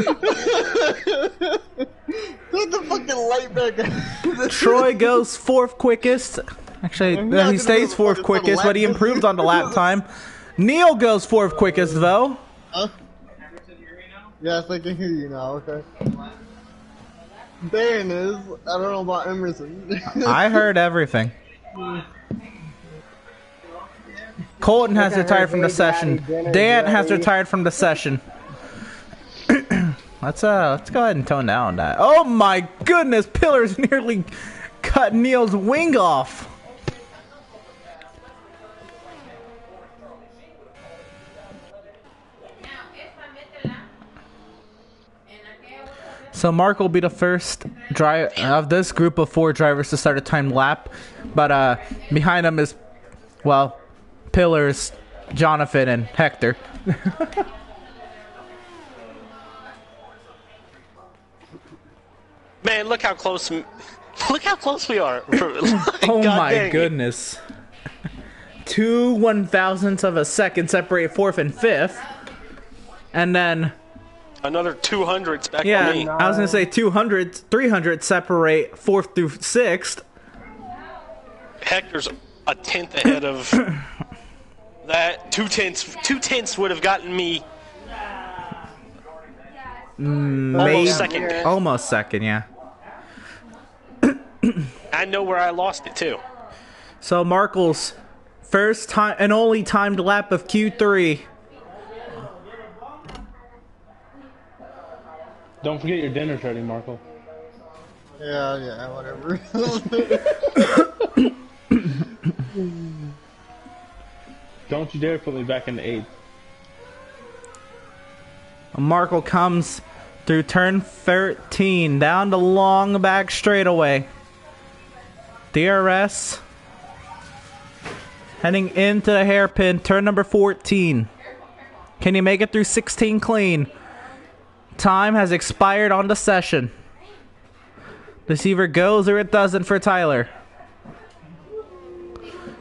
the fucking light back on. Troy goes 4th quickest. Actually, he stays 4th quickest, but he improved on the lap time. Neil goes 4th quickest, though. Huh? Yes, I can hear you now, okay. Dan is. I don't know about Emerson. I heard everything. Colton has retired from the session. Dan has retired from the session. Let's go ahead and tone down that. Oh my goodness, Pillars nearly cut Neil's wing off. So Mark will be the first driver of this group of 4 drivers to start a timed lap, but behind him is, well, Pillars, Jonathan, and Hector. Man, look how close we are. Oh my goodness. 2 1,000ths of a second separate 4th and 5th. And then another 200s back yeah, on me. I was going to say 300 separate 4th through 6th. Hector's a tenth ahead of that. 2 tenths would have gotten me almost second, yeah. I know where I lost it too. So Markle's first time and only timed lap of Q3. Don't forget your dinner's ready, Markle. Yeah, whatever. Don't you dare put me back in the 8th. Markle comes through turn 13, down the long back straightaway. DRS heading into the hairpin, turn number 14. Can he make it through 16 clean? Time has expired on the session. Deceiver goes or it doesn't for Tyler.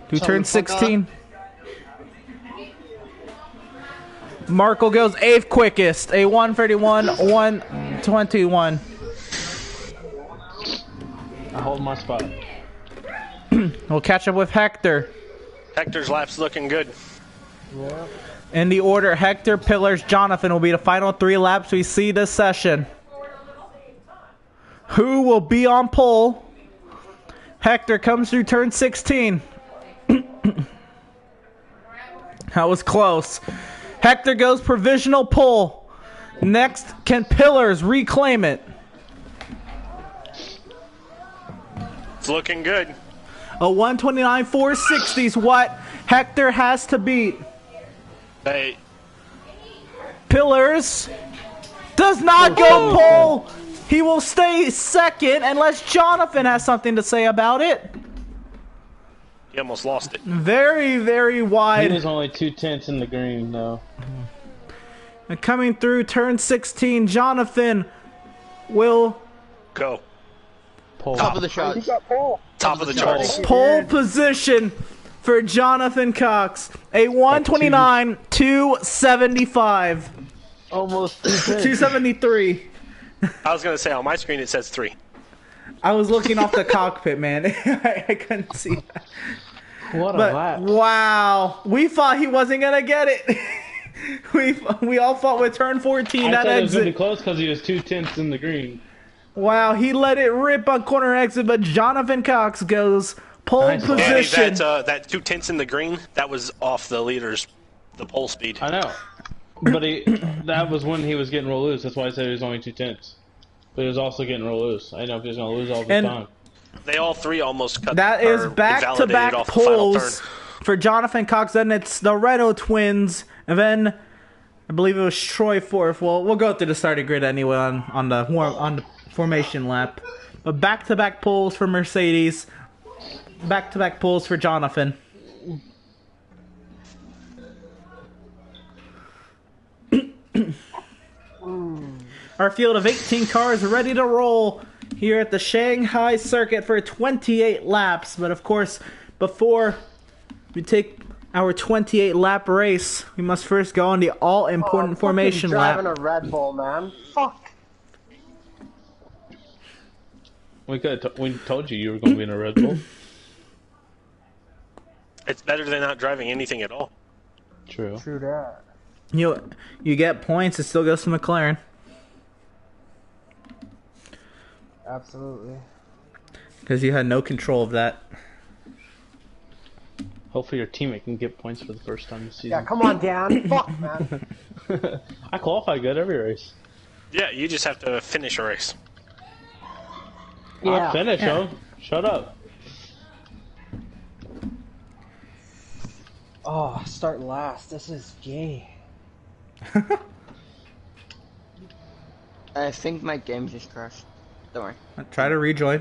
Through turn 16. Markle goes 8th quickest, a 131, 121. I hold my spot. We'll catch up with Hector. Hector's lap's looking good. Yeah. In the order, Hector, Pillars, Jonathan will be the final 3 laps we see this session. Who will be on pole? Hector comes through turn 16. That was close. Hector goes provisional pole. Next, can Pillars reclaim it? It's looking good. A 129 460 is what Hector has to beat. Hey. Pillars does not go pole. He will stay second unless Jonathan has something to say about it. He almost lost it. Very, very wide. He was only 2/10 in the green, though. And coming through turn 16, Jonathan will go. Pole. Top of the shots. Top of the charts. Pole position for Jonathan Cox. A 129 275. Almost 273. I was going to say, on my screen it says 3. I was looking off the cockpit, man. I couldn't see that. What a But lap. wow, we thought he wasn't gonna get it. we all thought with turn 14 I that thought it was going to be exit. close because he was 2/10 in the green. Wow, he let it rip on corner exit, but Jonathan Cox goes pole Nice. position. Danny, that 2/10 in the green, that was off the leader's, the pole speed. I know. But that was when he was getting real loose. That's why I said he was only 2/10. But he was also getting real loose. I didn't know if he was going to lose all the And time. They all 3 almost cut. That is back-to-back invalidated off the final turn. poles for Jonathan Cox. Then it's the Renault twins, and then I believe it was Troy fourth. Well, we'll go through the starting grid anyway on the formation lap. But back-to-back poles for Mercedes, back-to-back poles for Jonathan. Our field of 18 cars ready to roll here at the Shanghai circuit for 28 laps. But of course, before we take our 28 lap race, we must first go on the all-important formation lap. Driving a Red Bull, man. Fuck. We told you were going to be in a Red Bull. It's better than not driving anything at all. True. True that. You get points. It still goes to McLaren. Absolutely. Because you had no control of that. Hopefully your teammate can get points for the first time this season. Yeah, come on, Dan. Fuck, man. I qualify good every race. Yeah, you just have to finish a race. Yeah. I finish, yo. Shut up. Oh, start last. This is gay. I think my game just crashed. Don't worry. Try to rejoin.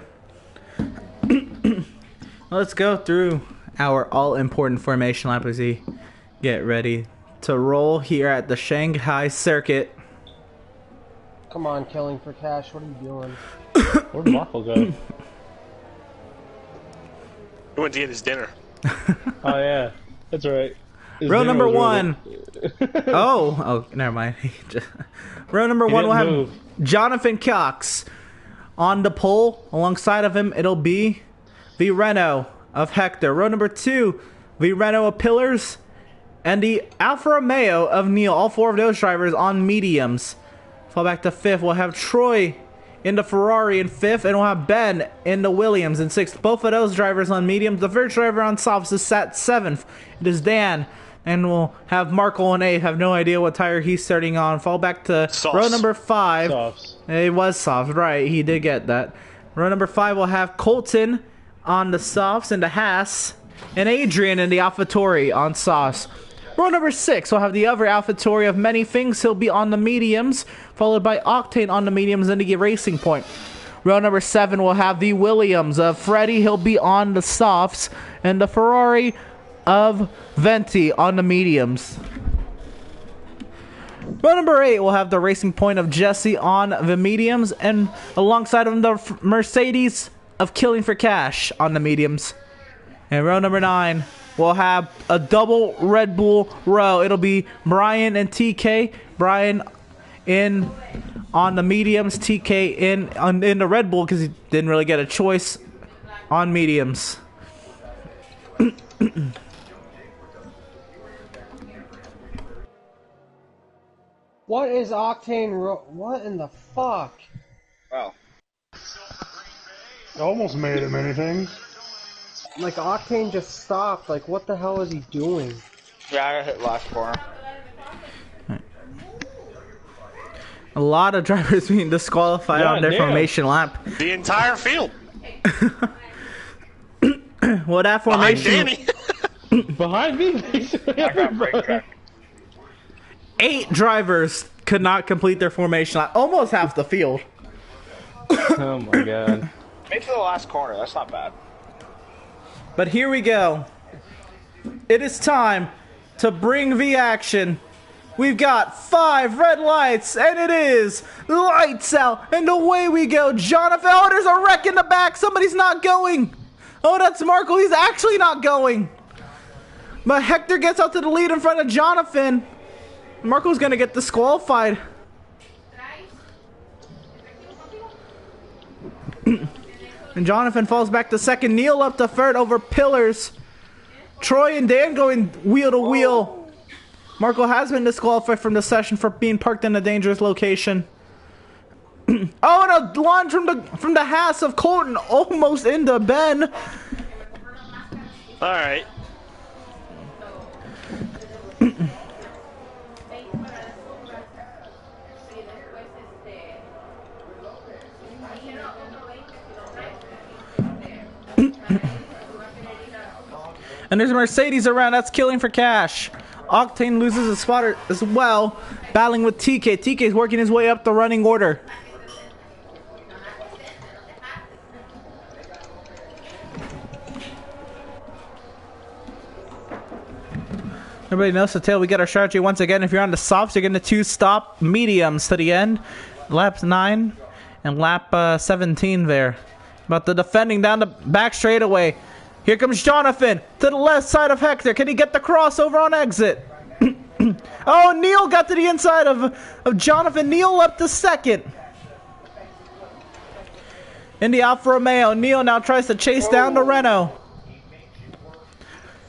Let's go through our all-important formation lap as we get ready to roll here at the Shanghai circuit. Come on, Killing for Cash. What are you doing? Where'd Markle go? He went to get his dinner. Oh, yeah. That's right. His Row dinner number was one. Oh, never mind. Row number one will have move. Jonathan Cox on the pole. Alongside of him, it'll be the Renault of Hector. Row number two, the Renault of Pillars, and the Alfa Romeo of Neil. All 4 of those drivers on mediums. Fall back to fifth. We'll have Troy in the Ferrari in fifth, and we'll have Ben in the Williams in sixth. Both of those drivers on mediums. The first driver on softs is sat seventh. It is Dan. And we'll have Markle in eighth. Have no idea what tire he's starting on. Fall back to Softs. row number 5. Softs. It was soft, right? He did get that. Row number 5 will have Colton on the softs and the Haas, and Adrian in the AlphaTauri on softs. Row number 6 will have the other AlphaTauri of many things. He'll be on the mediums, followed by Octane on the mediums and the Racing Point. Row number 7 will have the Williams of Freddie. He'll be on the softs, and the Ferrari of Venti on the mediums. Row number 8 will have the Racing Point of Jesse on the mediums, and alongside him the Mercedes of Killing for Cash on the mediums. And row number 9 will have a double Red Bull row. It'll be Brian and TK. Brian in on the mediums, TK in the Red Bull because he didn't really get a choice on mediums. What is Octane what in the fuck? Wow. I almost made him anything. Like, Octane just stopped. Like, what the hell is he doing? Yeah, I got hit last corner. A lot of drivers being disqualified on their formation lap. The entire field. Well, that formation... Behind me, basically. I got brake track. 8 drivers could not complete their formation lap. Almost half the field. Oh my god. Made it to the last corner. That's not bad. But here we go. It is time to bring the action. We've got 5 red lights, and it is lights out, and away we go. Jonathan, oh, there's a wreck in the back. Somebody's not going. Oh, that's Marco. He's actually not going. But Hector gets out to the lead in front of Jonathan. Marco's going to get disqualified. And Jonathan falls back to second. Neil up to third over pillars. Troy and Dan going wheel to wheel. Marco has been disqualified from the session for being parked in a dangerous location. Oh, and a launch from the Haas of Colton almost into Ben. All right. And there's a Mercedes around. That's Killing for Cash. Octane loses a spotter as well, battling with TK. TK is working his way up the running order. Everybody knows the tail. We get our strategy once again. If you're on the softs, you're getting the 2 stop mediums to the end. Lap 9 and lap 17 there. But the defending down the back straightaway. Here comes Jonathan to the left side of Hector. Can he get the crossover on exit? Oh, Neil got to the inside of Jonathan. Neil up to second. In the Alfa Romeo, Neil now tries to chase down the Renault.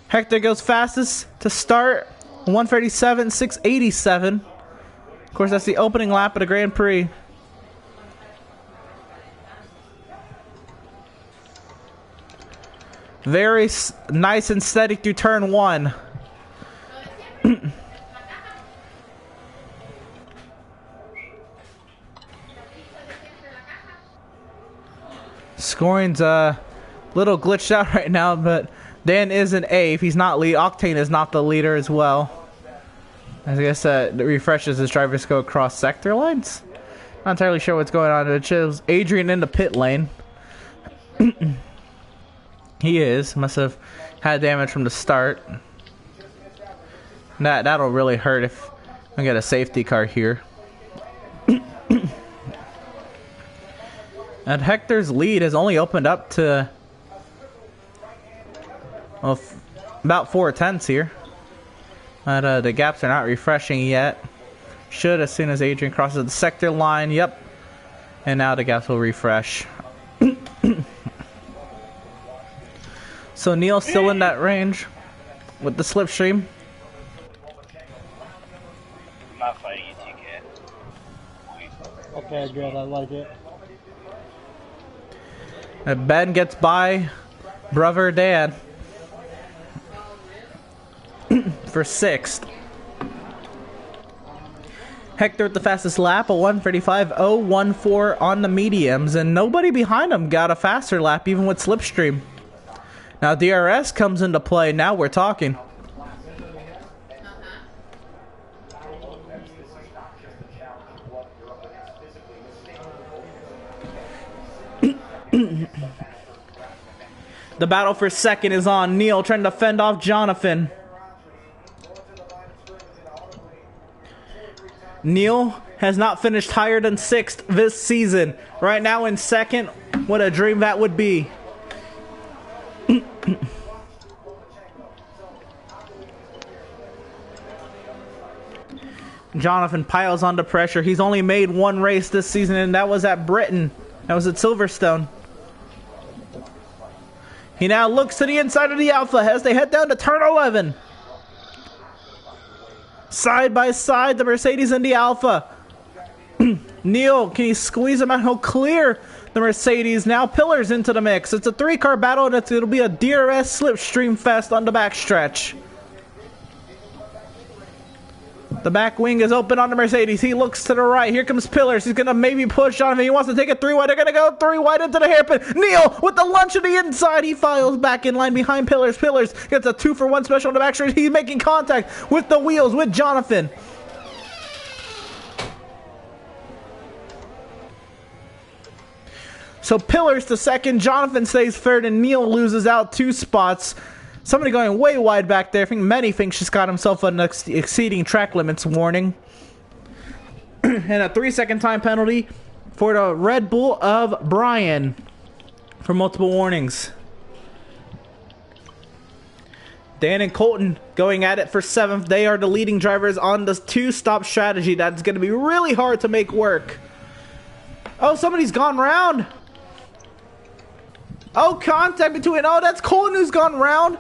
Hector goes fastest to start. 137.687. Of course, that's the opening lap of the Grand Prix. Very nice and steady through turn 1. Scoring's a little glitched out right now, but Dan is an A. If he's not lead, Octane is not the leader as well. I guess it refreshes as drivers go across sector lines. Not entirely sure what's going on. It shows Adrian in the pit lane. He is. Must have had damage from the start. That'll really hurt if I get a safety car here. And Hector's lead has only opened up to about 4/10 here. But the gaps are not refreshing yet. Should as soon as Adrian crosses the sector line. Yep. And now the gaps will refresh. So Neil's still in that range with the slipstream. I'm not fighting you, TK. Okay, good. I like it. And Ben gets by brother Dan for 6th. Hector with the fastest lap, a 1:35.014 on the mediums, and nobody behind him got a faster lap even with slipstream. Now DRS comes into play. Now we're talking. The battle for second is on. Neil trying to fend off Jonathan. Neil has not finished higher than 6th this season. Right now in 2nd. What a dream that would be. Jonathan piles under pressure. He's only made 1 race this season, and that was at Britain. That was at Silverstone. He now looks to the inside of the Alpha as they head down to turn 11. Side by side, the Mercedes and the Alpha. Neil, can he squeeze him out? He'll clear the Mercedes. Now Pillars into the mix. It's a 3-car battle, and it'll be a DRS slipstream fest on the backstretch. The back wing is open on the Mercedes. He looks to the right. Here comes Pillars. He's going to maybe push Jonathan. He wants to take it 3 wide. They're going to go 3 wide into the hairpin. Neil with the lunge to the inside. He files back in line behind Pillars. Pillars gets a 2-for-1 special on the backstretch. He's making contact with the wheels with Jonathan. So Pillars to second. Jonathan stays third, and Neil loses out 2 spots. Somebody going way wide back there. I think many think she's got himself an exceeding track limits warning. And a 3-second time penalty for the Red Bull of Brian for multiple warnings. Dan and Colton going at it for 7th. They are the leading drivers on this 2-stop strategy. That's going to be really hard to make work. Oh, somebody's gone round. Oh, contact between... Oh, that's Colton who's gone round.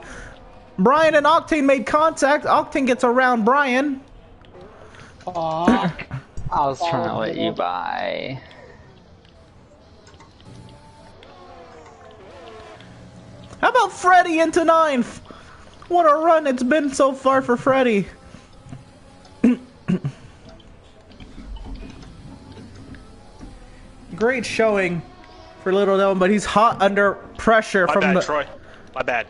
Brian and Octane made contact. Octane gets around Brian. I was trying to let you by. How about Freddie into 9th? What a run it's been so far for Freddie. Great showing for Little Dylan, but he's hot under pressure from the... Troy. My bad.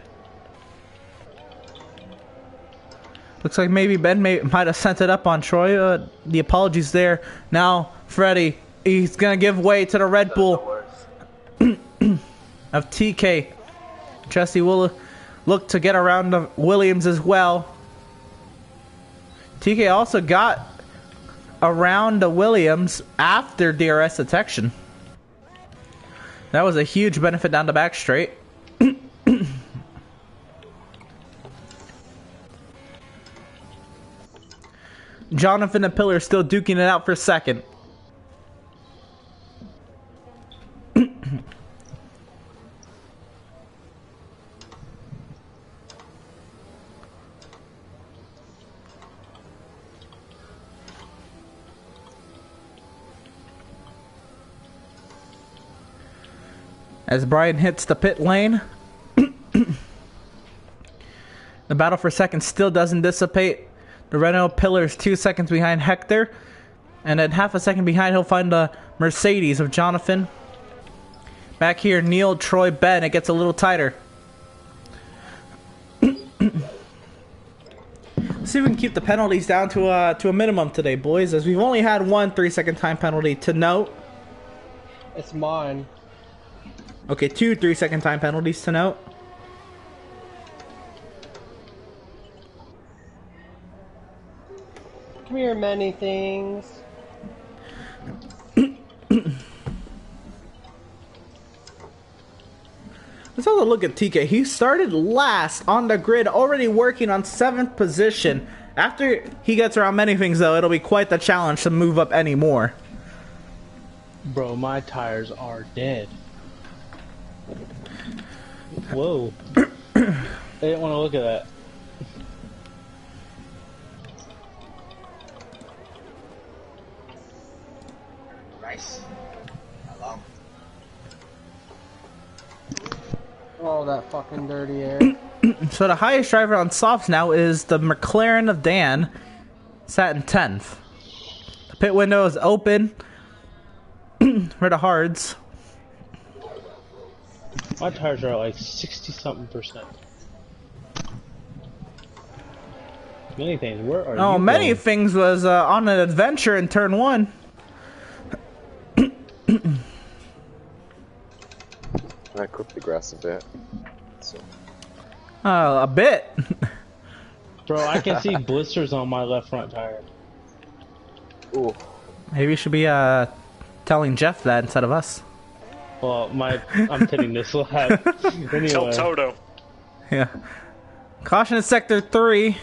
Looks like maybe Ben might have sent it up on Troy. The apologies there. Now, Freddie, he's going to give way to the Red Bull of TK. Jesse will look to get around the Williams as well. TK also got around the Williams after DRS detection. That was a huge benefit down the back straight. Jonathan and Pillar still duking it out for 2nd. As Brian hits the pit lane, the battle for 2nd still doesn't dissipate. The Renault Pillars 2 seconds behind Hector, and at half a second behind he'll find the Mercedes of Jonathan. Back here, Neil, Troy, Ben. It gets a little tighter. Let's see if we can keep the penalties down to a minimum today, boys, as we've only had 1 3-second time penalty to note. It's mine. Okay, 2 3-second time penalties to note. Come here, many things. Let's have a look at TK. He started last on the grid, already working on 7th position. After he gets around many things, though, it'll be quite the challenge to move up any more. Bro, my tires are dead. Whoa. I didn't want to look at that. Nice. Hello. Oh, that fucking dirty air. So the highest driver on softs now is the McLaren of Dan, sat in 10th. The pit window is open for the hards. My tires are at like 60-something%. Many things. Where are you? Oh, many things was on an adventure in turn 1. I cooked the grass a bit. So. A bit. Bro, I can see blisters on my left front tire. Ooh. Maybe you should be telling Jeff that instead of us. Well, I'm pitting this lap. Anyway. Tell Toto. Yeah. Caution in sector 3.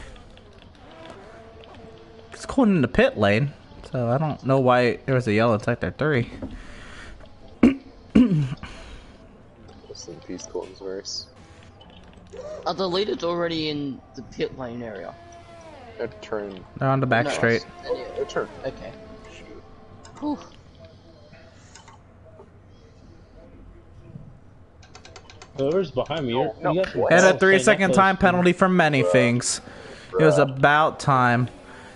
It's going in the pit lane, so I don't know why there was a yellow in sector 3. Listen, peace, Colton's race. The leader's already in the pit lane area. They're turn. They're on the back straight. They're turn. Okay. Whew. Whoever's behind me, No, and a 3-second time penalty for many things. It was about time.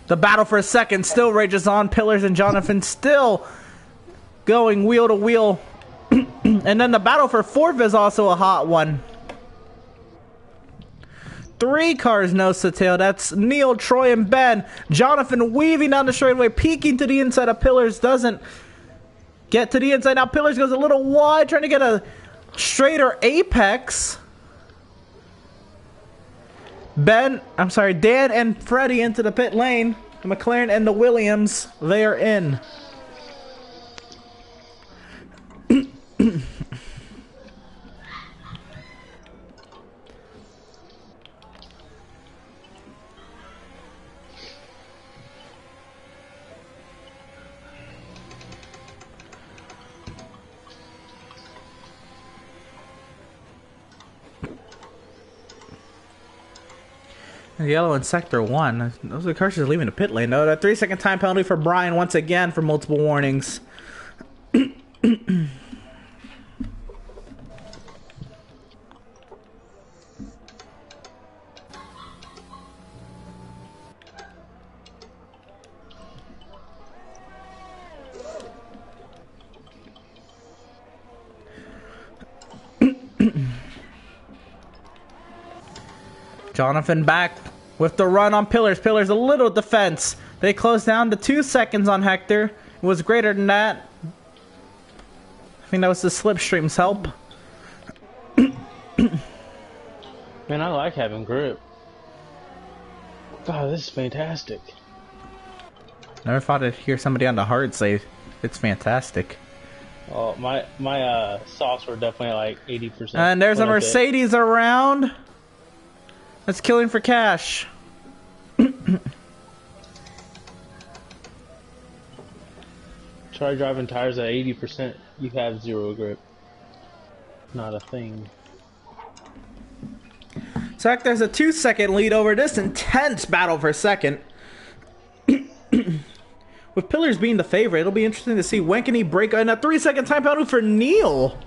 The battle for a second still rages on. Pillars and Jonathan still going wheel to wheel. And then the battle for fourth is also a hot one. 3 cars nose to tail. That's Neil, Troy, and Ben. Jonathan weaving down the straightaway, peeking to the inside of Pillars. Doesn't get to the inside. Now Pillars goes a little wide, trying to get a straighter apex. Dan and Freddie into the pit lane. The McLaren and the Williams, they are in. Yellow in sector 1. Those are cars just leaving the pit lane. No, that 3-second time penalty for Brian once again for multiple warnings. Jonathan back with the run on Pillars. Pillars a little defense. They closed down to 2 seconds on Hector. It was greater than that. I think that was the slipstream's help. Man, I like having grip. God, this is fantastic. Never thought I'd hear somebody on the hard say it's fantastic. Oh, my softs were definitely like 80%. And there's a Mercedes around. That's killing for cash. Try driving tires at 80%. You have 0 grip. Not a thing. So there's a 2-second lead over this intense battle for second. With Pillars being the favorite, it'll be interesting to see when can he break and a 3-second time penalty for Neil.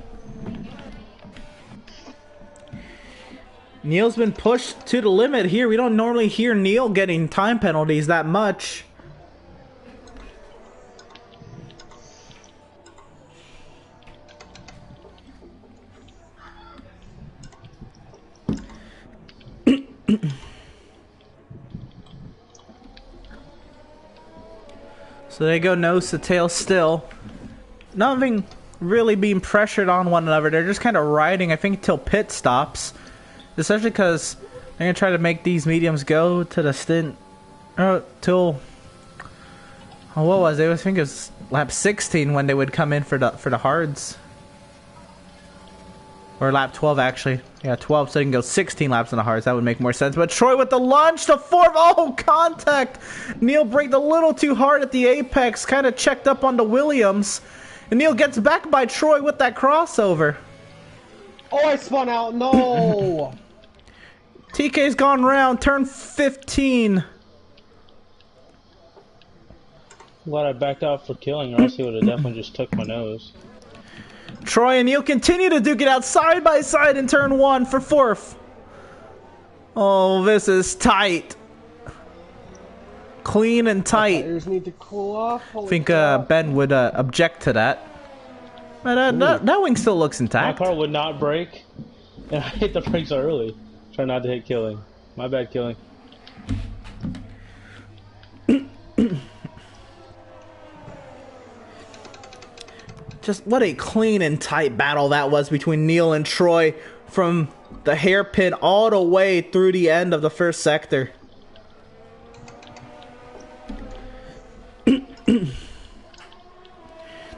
Neil's been pushed to the limit here. We don't normally hear Neil getting time penalties that much. So they go nose to tail still. Nothing really being pressured on one another. They're just kind of riding, I think, until pit stops. Especially because they're going to try to make these mediums go to the stint till... Oh, what was it? I think it was lap 16 when they would come in for the hards. Or lap 12, actually. Yeah, 12, so they can go 16 laps on the hards. That would make more sense. But Troy with the launch to fourth. Oh, contact! Neil braked a little too hard at the apex. Kind of checked up on the Williams. And Neil gets back by Troy with that crossover. Oh, I spun out. No! TK's gone round. Turn 15. Glad I backed out for killing, or else he would have definitely just took my nose. Troy and Neil continue to duke it out side by side in turn 1 for fourth. Oh, this is tight. Clean and tight. Tires need to cool off. I think Ben would object to that. But that wing still looks intact. My car would not brake, and I hit the brakes early. Try not to hit killing. My bad, killing. Just what a clean and tight battle that was between Neil and Troy from the hairpin all the way through the end of the first sector.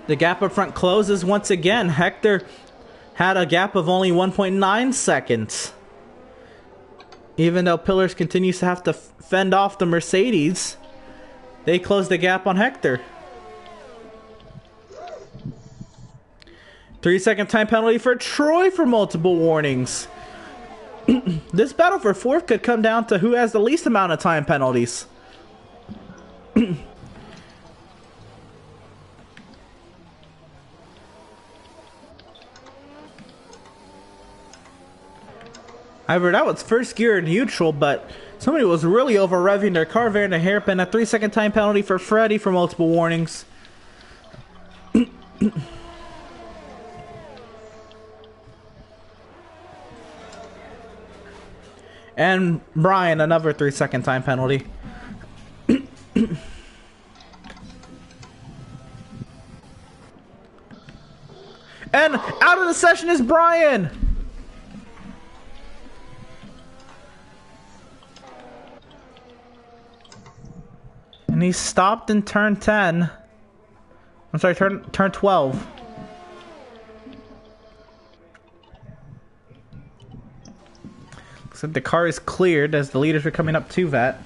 The gap up front closes once again. Hector had a gap of only 1.9 seconds. Even though Pillars continues to have to fend off the Mercedes, they closed the gap on Hector. 3-second time penalty for Troy for multiple warnings. This battle for fourth could come down to who has the least amount of time penalties. However, that was first gear neutral, but somebody was really over-revving their car there in the hairpin. A 3-second time penalty for Freddie for multiple warnings. And Brian, another 3-second time penalty. And out of the session is Brian! And he stopped in turn 10. I'm sorry, turn 12. Looks like the car is cleared as the leaders are coming up to that.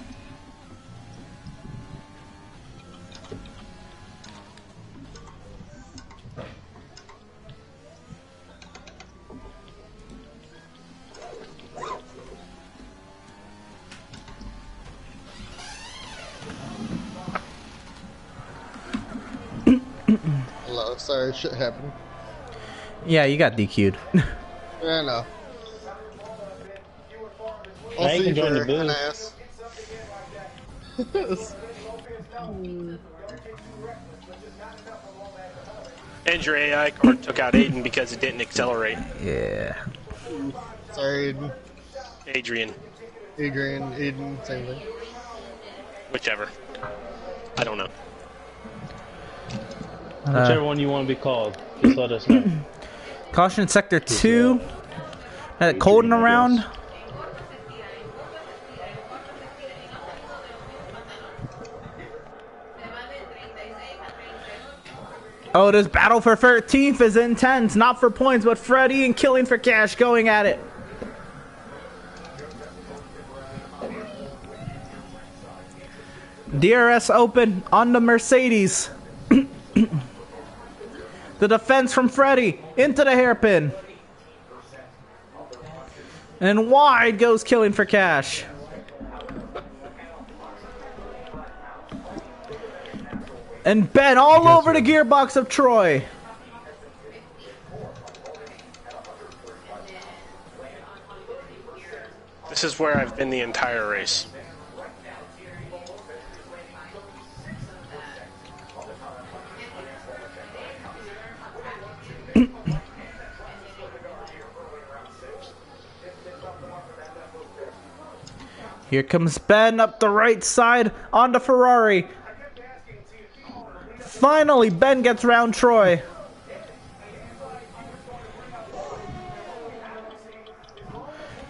Hello, sorry, shit happened. Yeah, you got DQ'd. Yeah, I know. I'll Now you see can join for the an booth. ass. And your AI card took out Aiden because it didn't accelerate. Yeah. Sorry, Aiden. Adrian. Aiden, same thing. Whichever. I don't know. Whichever one you want to be called, just let us know. Caution sector 2. Had it cold in around. Oh, this battle for 13th is intense. Not for points, but Freddie and Killing for Cash going at it. DRS open on the Mercedes. The defense from Freddie into the hairpin. And wide goes Killing for Cash. And Ben all over the gearbox of Troy. This is where I've been the entire race. Here comes Ben up the right side on the Ferrari. Finally, Ben gets round Troy.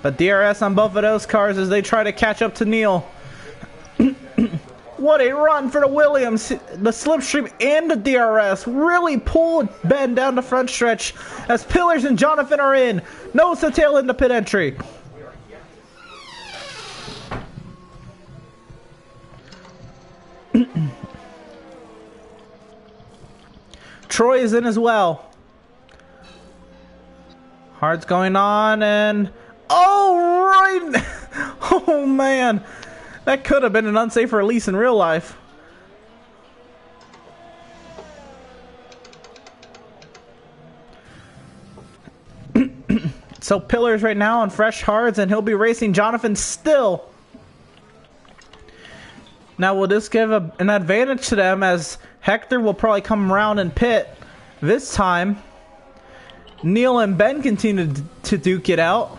But DRS on both of those cars as they try to catch up to Neil. What a run for the Williams. The slipstream and the DRS really pulled Ben down the front stretch as Pillars and Jonathan are in. Nose to tail in the pit entry. Troy is in as well. Hard's going on and... Oh, right! Oh, man. That could have been an unsafe release in real life. So Pillars right now on fresh hards, and he'll be racing Jonathan still. Now, will this give an advantage to them as Hector will probably come around and pit this time? Neil and Ben continue to duke it out.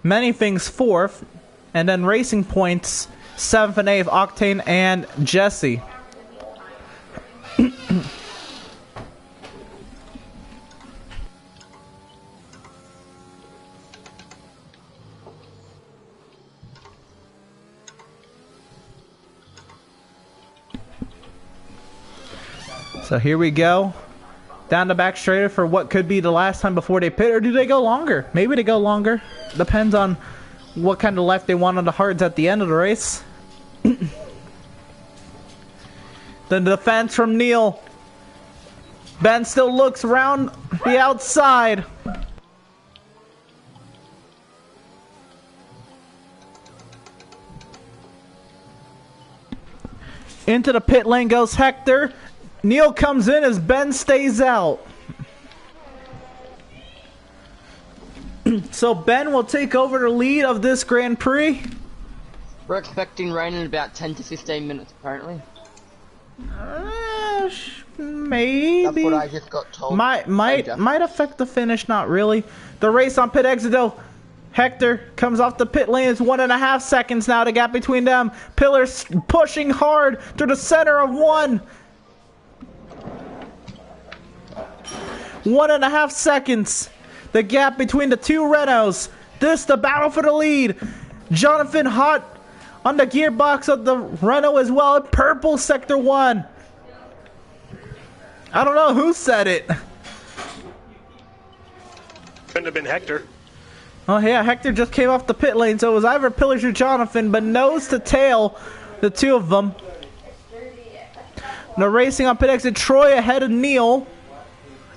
Many things fourth, and then racing points 7th and 8th, Octane and Jesse. So here we go. Down the back straight for what could be the last time before they pit, or do they go longer? Maybe they go longer. Depends on what kind of life they want on the hards at the end of the race. The defense from Neil. Ben still looks around the outside. Into the pit lane goes Hector. Neil comes in as Ben stays out. So Ben will take over the lead of this Grand Prix. We're expecting rain in about 10 to 15 minutes, apparently. Maybe. That's what I just got told. Might affect the finish, not really. The race on pit exit though. Hector comes off the pit lane. It's 1.5 seconds now. The gap between them. Pillars pushing hard to the center of one. 1.5 seconds. The gap between the two Renaults. This the battle for the lead. Jonathan hot on the gearbox of the Renault as well. Purple sector 1. I don't know who said it. Couldn't have been Hector. Oh yeah, Hector just came off the pit lane, so it was either Pillars or Jonathan, but nose to tail, the two of them. Now racing on pit exit, Troy ahead of Neil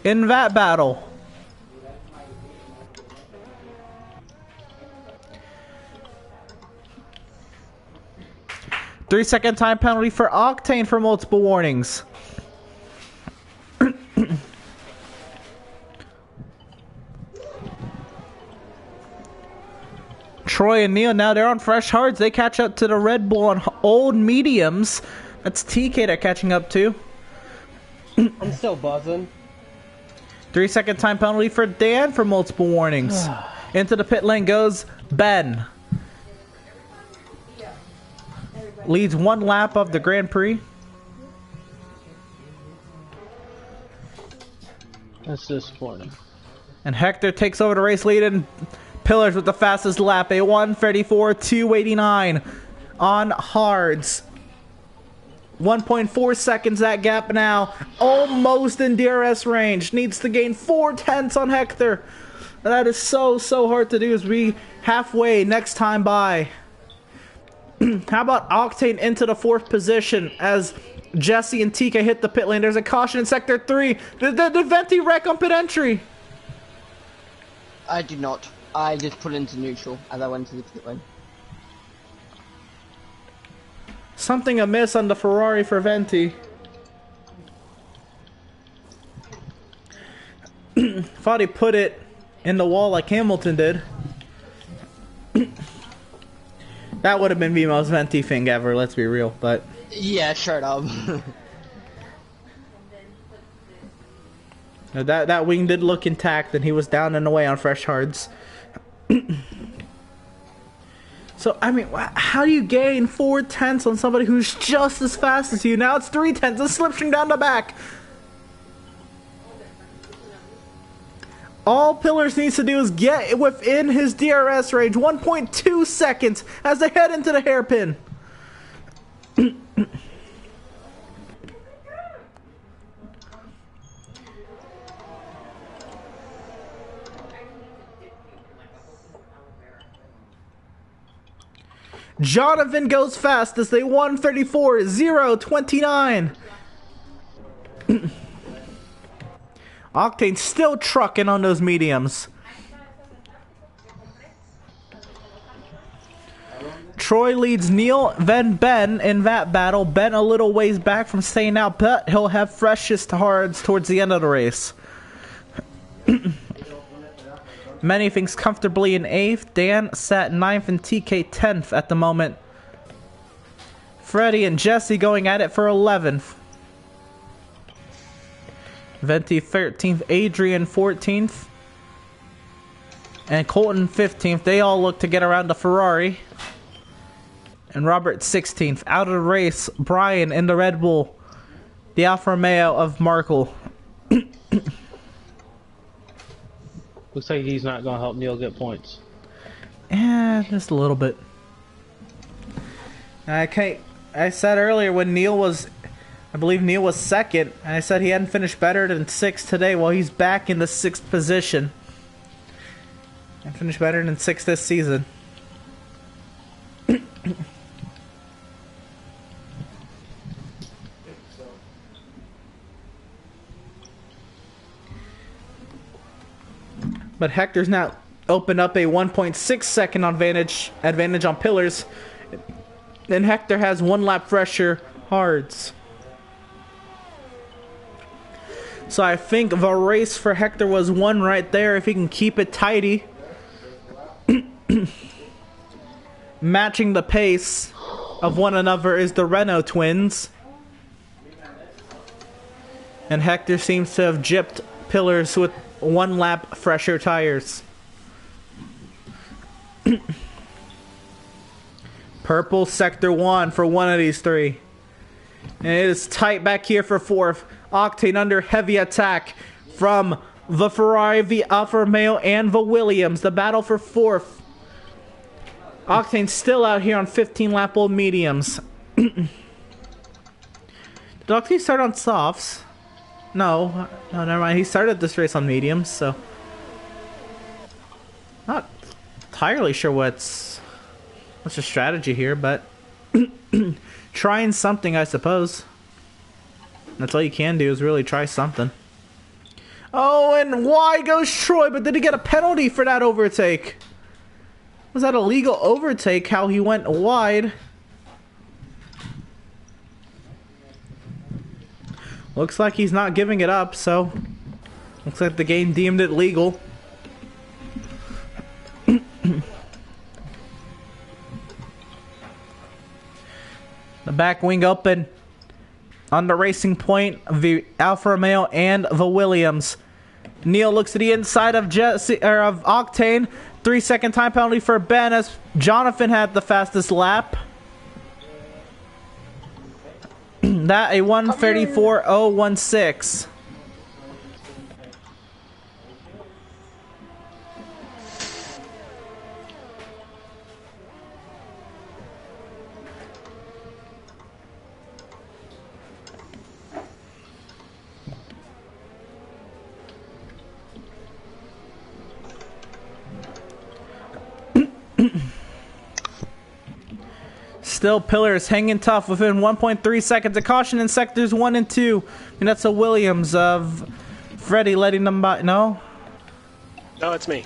in that battle. Three-second time penalty for Octane for multiple warnings. Troy and Neil, now they're on fresh hards. They catch up to the Red Bull on old mediums. That's TK they're catching up to. I'm still buzzing. 3-second time penalty for Dan for multiple warnings. Into the pit lane goes Ben. Leads one lap of the Grand Prix. That's disappointing. And Hector takes over the race lead, and Pillars with the fastest lap, a 1:34.289 on hards. 1.4 seconds that gap now. Almost in DRS range. Needs to gain 4/10 on Hector. That is so hard to do as we halfway next time by. How about Octane into the 4th position as Jesse and TK hit the pit lane. There's a caution in sector 3. Did Venti wreck on pit entry? I did not. I just put it into neutral as I went to the pit lane. Something amiss on the Ferrari for Venti. Thought he put it in the wall like Hamilton did. That would have been the most Venti thing ever, let's be real, but... Yeah, shut up. That wing did look intact, and he was down and away on fresh hards. So, I mean, how do you gain 4/10 on somebody who's just as fast as you? Now it's 3/10, a slipstream down the back. All Pillars needs to do is get within his DRS range. 1.2 seconds as they head into the hairpin. Jonathan goes fast as they 1:34.029. Octane still trucking on those mediums. Troy leads Neil, then Ben in that battle. Ben a little ways back from staying out, but he'll have freshest hards towards the end of the race. Many things comfortably in 8th. Dan sat 9th and TK 10th at the moment. Freddie and Jesse going at it for 11th. Venti 13th, Adrian 14th, and Colton 15th. They all look to get around the Ferrari. And Robert 16th. Out of the race, Brian in the Red Bull. The Alfa Romeo of Markle. Looks like he's not going to help Neil get points. Yeah, just a little bit. I said earlier when Neil was I believe Neil was second, and I said he hadn't finished better than 6th today. Well, he's back in the 6th position. And finished better than 6th this season. But Hector's now opened up a 1.6 second advantage on pillars. Then Hector has 1 lap fresher hards. So I think the race for Hector was won right there if he can keep it tidy. Matching the pace of one another is the Renault twins. And Hector seems to have gypped pillars with 1 lap fresher tires. Purple sector 1 for one of these three. And it is tight back here for 4th. Octane under heavy attack from the Ferrari, the Alfa Romeo, and the Williams. The battle for 4th. Octane still out here on 15 lap old mediums. Did Octane start on softs? No, never mind. He started this race on mediums, so not entirely sure what's the strategy here, but trying something, I suppose. That's all you can do is really try something. Oh, and wide goes Troy, but did he get a penalty for that overtake? Was that a legal overtake, how he went wide? Looks like he's not giving it up, so looks like the game deemed it legal. The back wing open on the racing point, the Alfa Romeo and the Williams. Neil looks to the inside of Octane. 3-second time penalty for Ben as Jonathan had the fastest lap. That a 1:34.016. Still pillars hanging tough within 1.3 seconds of caution in sectors 1 and 2. And that's a Williams of Freddie letting them by. No? No, it's me.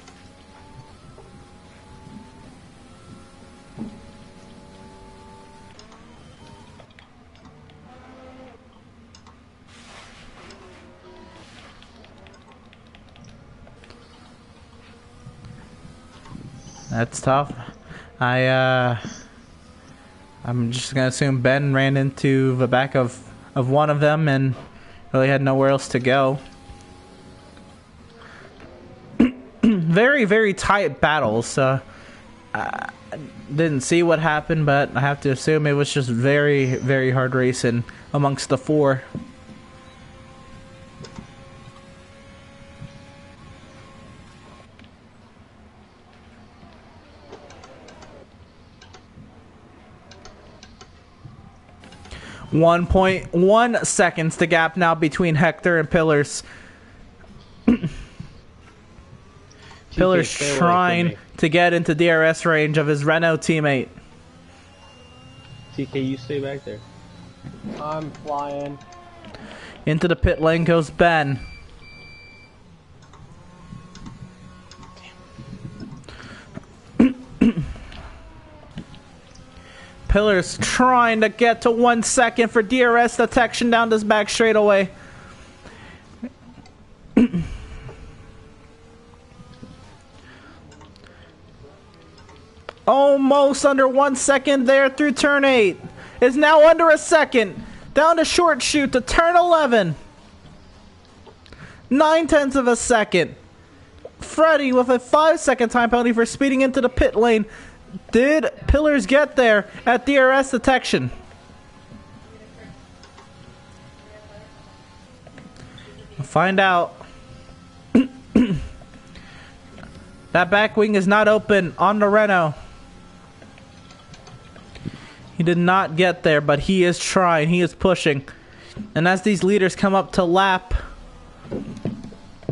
That's tough. I'm just gonna assume Ben ran into the back of one of them and really had nowhere else to go. Very, very tight battles. I didn't see what happened, but I have to assume it was just very, very hard racing amongst the 4. .1 seconds the gap now between Hector and Pillars. Pillars trying to get into DRS range of his Renault teammate. TK, you stay back there. I'm flying. Into the pit lane goes Ben. Pillars trying to get to 1 second for DRS detection down this back straightaway. Almost under 1 second there through turn 8. Is now under a second. Down to short shoot to turn 11. 9/10 of a second. Freddie with a 5-second time penalty for speeding into the pit lane. Did Pillars get there at DRS detection? We'll find out. That back wing is not open on the Renault. He did not get there, but he is trying. He is pushing. And as these leaders come up to lap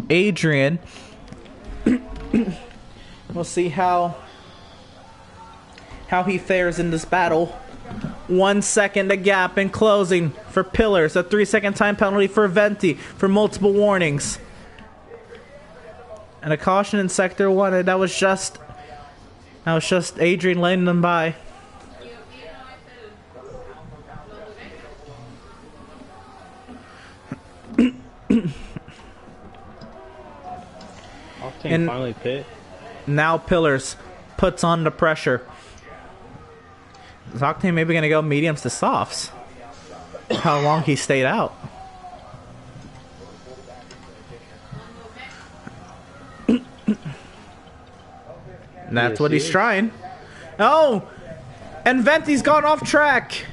Adrian, we'll see how he fares in this battle. 1 second a gap in closing for Pillars, a 3-second time penalty for Venti for multiple warnings. And a caution in Sector 1, and that was just Adrian letting them by. And finally pit. Now Pillars puts on the pressure. Is Octane maybe going to go mediums to softs? How long he stayed out. And that's what he's trying. Oh! And Venti's gone off track.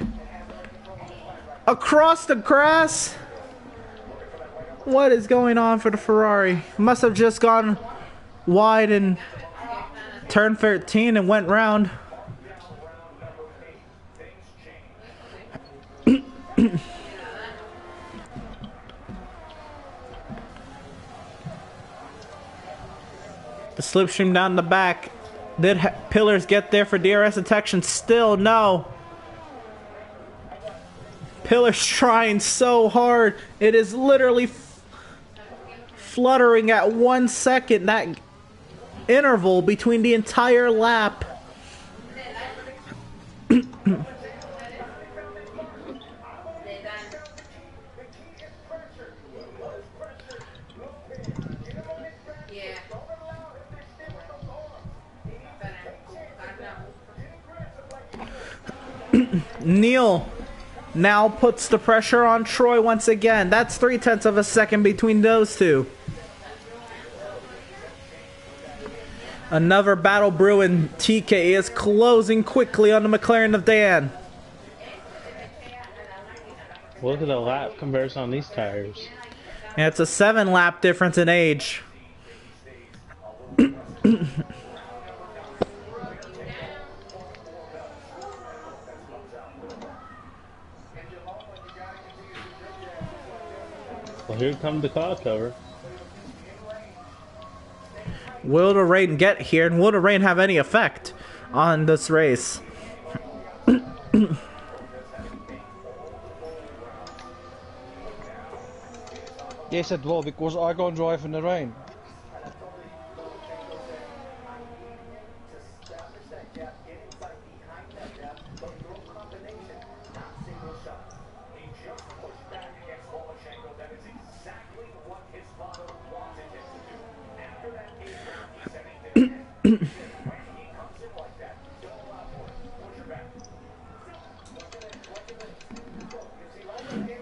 Across the grass. What is going on for the Ferrari? Must have just gone wide in turn 13 and went round. The slipstream down the back. Did Pillars get there for DRS detection? Still no. Pillars trying so hard. It is literally fluttering at 1 second. That interval between the entire lap. Neil now puts the pressure on Troy once again. That's 0.3 of a second between those two. Another battle brewing. TK is closing quickly on the McLaren of Dan. Look at the lap comparison on these tires. And it's a 7-lap difference in age. Well, here comes the cloud cover. Will the rain get here, and will the rain have any effect on this race? Yes, it will, because I can't drive in the rain.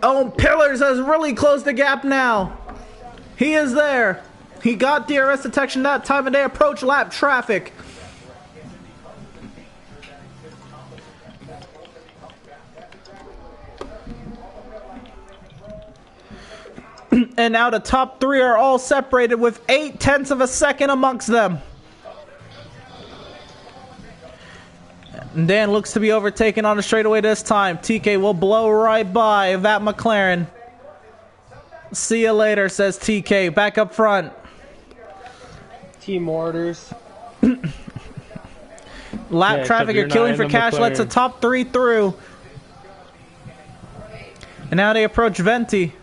Oh, Pillars has really closed the gap now. He is there. He got DRS detection that time, and they approach lap traffic. And now the top three are all separated with 0.8 of a second amongst them. And Dan looks to be overtaken on the straightaway this time. TK will blow right by that McLaren. See you later, says TK. Back up front. Team orders. Lap traffic are killing for cash. Lets the top three through. And now they approach Venti.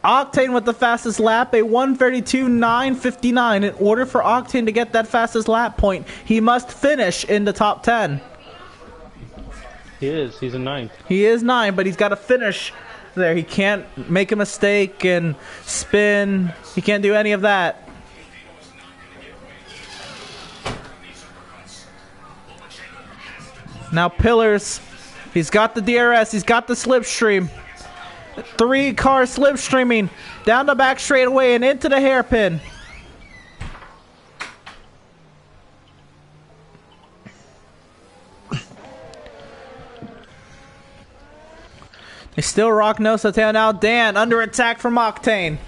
Octane with the fastest lap, a 1:32.959. In order for Octane to get that fastest lap point, he must finish in the top 10. He is. He's a 9. He is 9, but he's got to finish there. He can't make a mistake and spin. He can't do any of that. Now Pillars. He's got the DRS. He's got the slipstream. 3 cars slipstreaming down the back straightaway and into the hairpin. They still rock nose to tail. Now Dan under attack from Octane.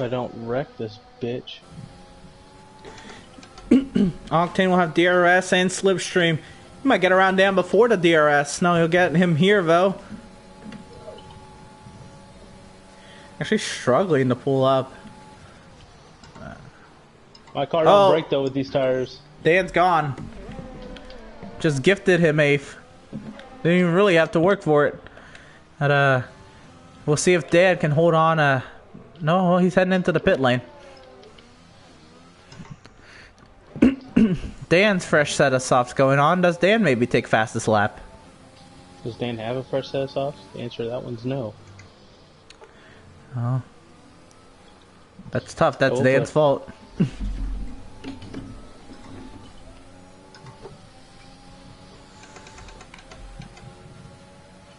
Hope I don't wreck this bitch. Octane will have DRS and Slipstream. He might get around Dan before the DRS. No, he'll get him here, though. Actually struggling to pull up. My car don't break, though, with these tires. Dan's gone. Just gifted him eighth. Didn't even really have to work for it. But, we'll see if Dan can hold on. No, he's heading into the pit lane. Dan's fresh set of softs going on. Does Dan maybe take fastest lap? Does Dan have a fresh set of softs? The answer to that one's no. Oh. That's tough. That's Dan's fault.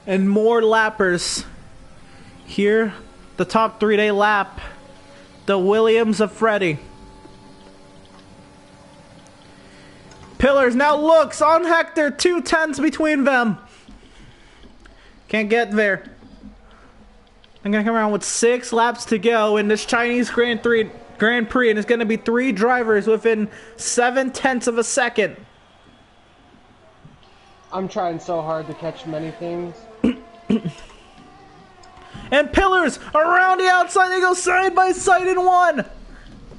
And more lappers. Here, the top 3-day lap. The Williams of Freddie. Pillars now looks on Hector. 2/10 between them. Can't get there. I'm going to come around with 6 laps to go in this Chinese Grand Prix. And it's going to be 3 drivers within 7/10 of a second. I'm trying so hard to catch many things. And Pillars around the outside. They go side by side in one.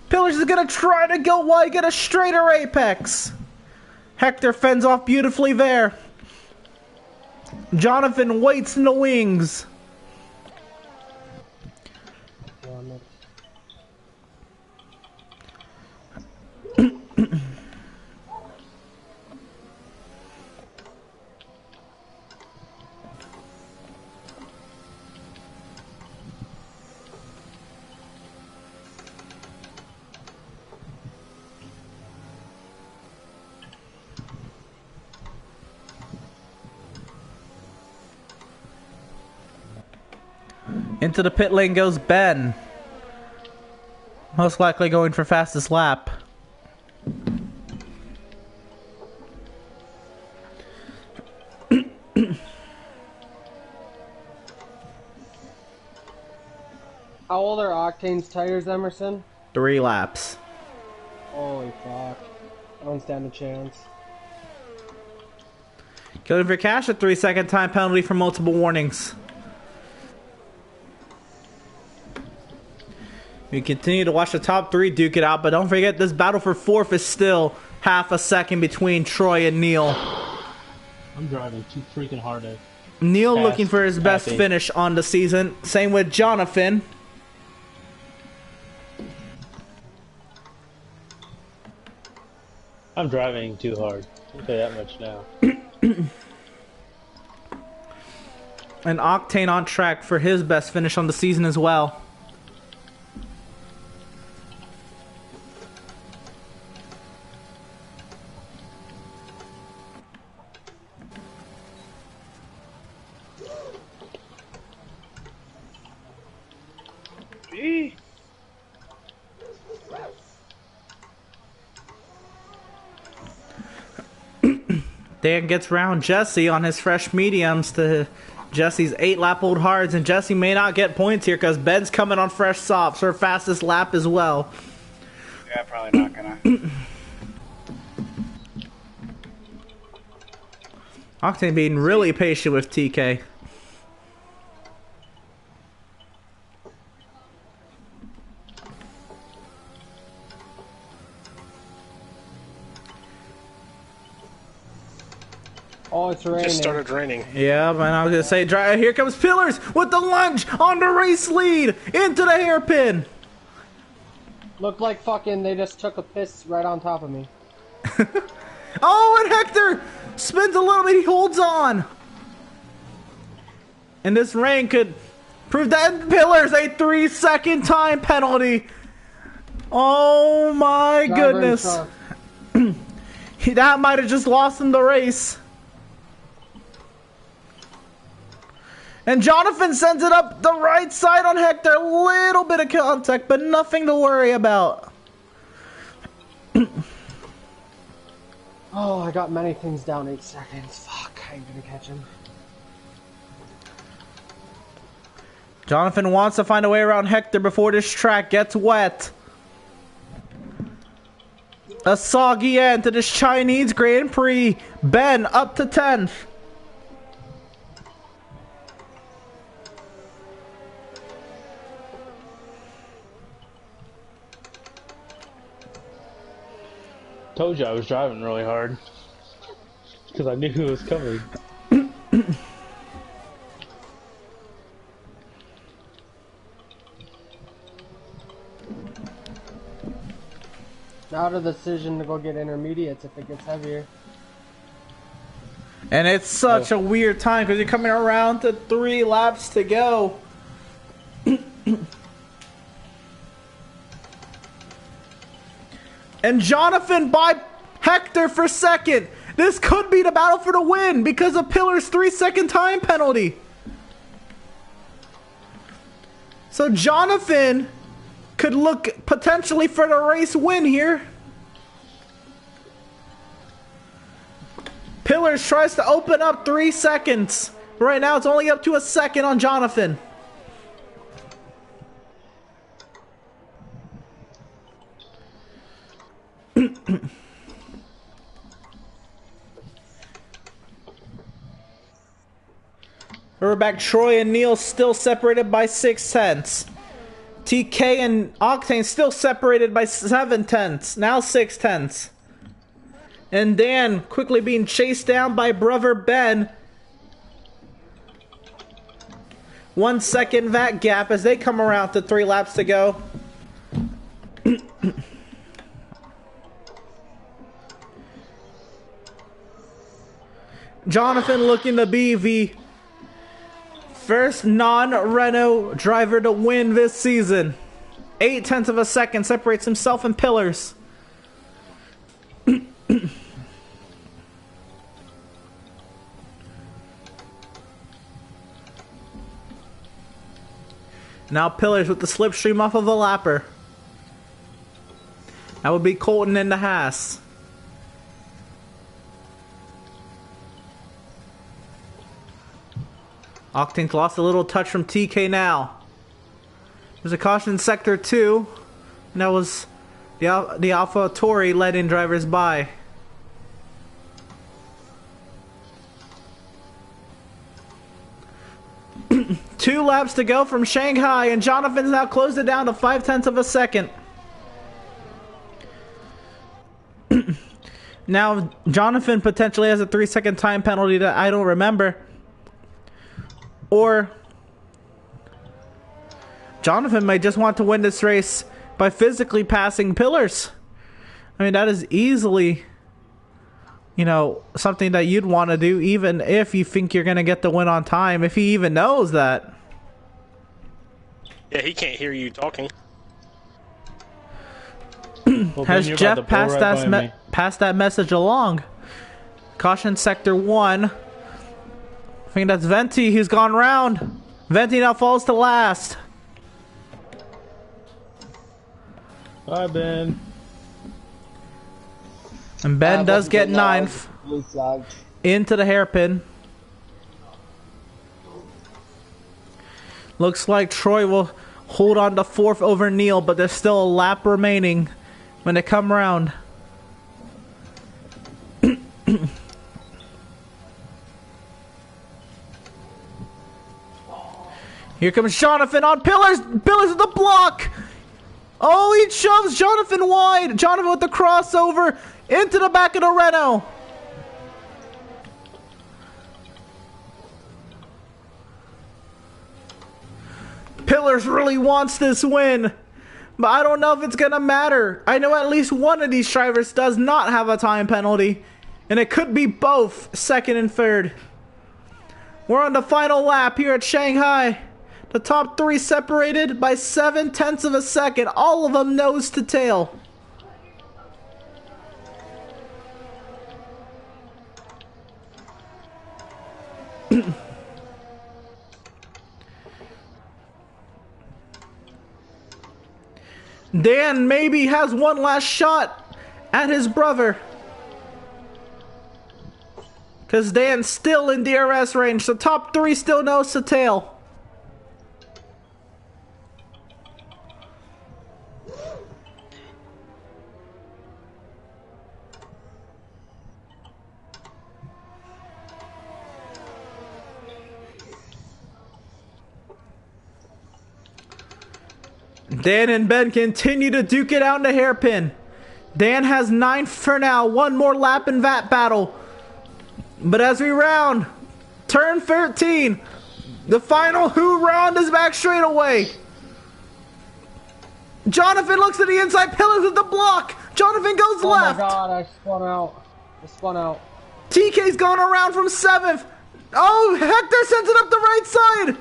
Pillars is going to try to go wide, get a straighter apex. Hector fends off beautifully there. Jonathan waits in the wings. Into the pit lane goes Ben. Most likely going for fastest lap. How old are Octane's tires, Emerson? 3 laps. Holy fuck. I don't stand a chance. Going for cash, a 3-second time penalty for multiple warnings. We continue to watch the top 3 duke it out, but don't forget this battle for 4th is still half a second between Troy and Neil. I'm driving too freaking hard at Neil looking for his best finish on the season. Same with Jonathan. I'm driving too hard. I'll tell you that much now. And Octane on track for his best finish on the season as well. Dan gets round Jesse on his fresh mediums to Jesse's 8-lap-old hards, and Jesse may not get points here because Ben's coming on fresh softs for fastest lap as well. Yeah, probably not gonna. Octane being really patient with TK. Oh, it's raining. Just started raining. Yeah, and I was going to say, here comes Pillars with the lunge on the race lead into the hairpin. Looked like fucking they just took a piss right on top of me. Oh, and Hector spins a little bit. He holds on. And this rain could prove that Pillars a 3-second time penalty. Oh my goodness. That might have just lost him the race. And Jonathan sends it up the right side on Hector. A little bit of contact, but nothing to worry about. Oh, I got many things down 8 seconds. Fuck, I ain't gonna catch him. Jonathan wants to find a way around Hector before this track gets wet. A soggy end to this Chinese Grand Prix. Ben up to 10th. Told you I was driving really hard. Because I knew who was coming. Now the decision to go get intermediates if it gets heavier. And it's such a weird time because you're coming around to 3 laps to go. And Jonathan by Hector for second. This could be the battle for the win because of Pillar's 3-second time penalty. So Jonathan could look potentially for the race win here. Pillars tries to open up 3 seconds. Right now it's only up to a second on Jonathan. We're back. Troy and Neil still separated by 6/10. TK and Octane still separated by 7/10. Now 6/10. And Dan quickly being chased down by brother Ben. 1 second VAT gap as they come around to 3 laps to go. Jonathan looking to be the first non-Renault driver to win this season. 0.8 of a second separates himself and Pillars. Now Pillars with the slipstream off of a lapper. That would be Colton in the Haas. Octane's lost a little touch from TK now. There's a caution in sector 2. And that was the Alpha Tauri letting drivers by. Two laps to go from Shanghai, and Jonathan's now closed it down to 0.5 of a second. Now, Jonathan potentially has a 3-second time penalty that I don't remember. Or Jonathan might just want to win this race by physically passing Pillars. I mean, that is easily, you know, something that you'd want to do, even if you think you're going to get the win on time, if he even knows that. Yeah, he can't hear you talking. Well, Has Jeff passed that message along? Caution sector 1. I think that's Venti who's gone round. Venti now falls to last. Bye, Ben. And Ben does get 9th. Into the hairpin. Looks like Troy will hold on to 4th over Neil, but there's still a lap remaining when they come around. Here comes Jonathan on Pillars. Pillars at the block. Oh, he shoves Jonathan wide. Jonathan with the crossover into the back of the Renault. Pillars really wants this win, but I don't know if it's gonna matter. I know at least one of these drivers does not have a time penalty, and it could be both 2nd and 3rd. We're on the final lap here at Shanghai. The top 3 separated by 0.7 of a second. All of them nose to tail. Dan maybe has one last shot at his brother. Because Dan's still in DRS range. So top 3 still nose to tail. Dan and Ben continue to duke it out in the hairpin. Dan has 9 for now. One more lap in that battle. But as we round turn 13, the final who round is back straight away. Jonathan looks at the inside pillars with the block. Jonathan goes left. Oh my god, I spun out. TK's going around from 7th. Oh, Hector sends it up the right side.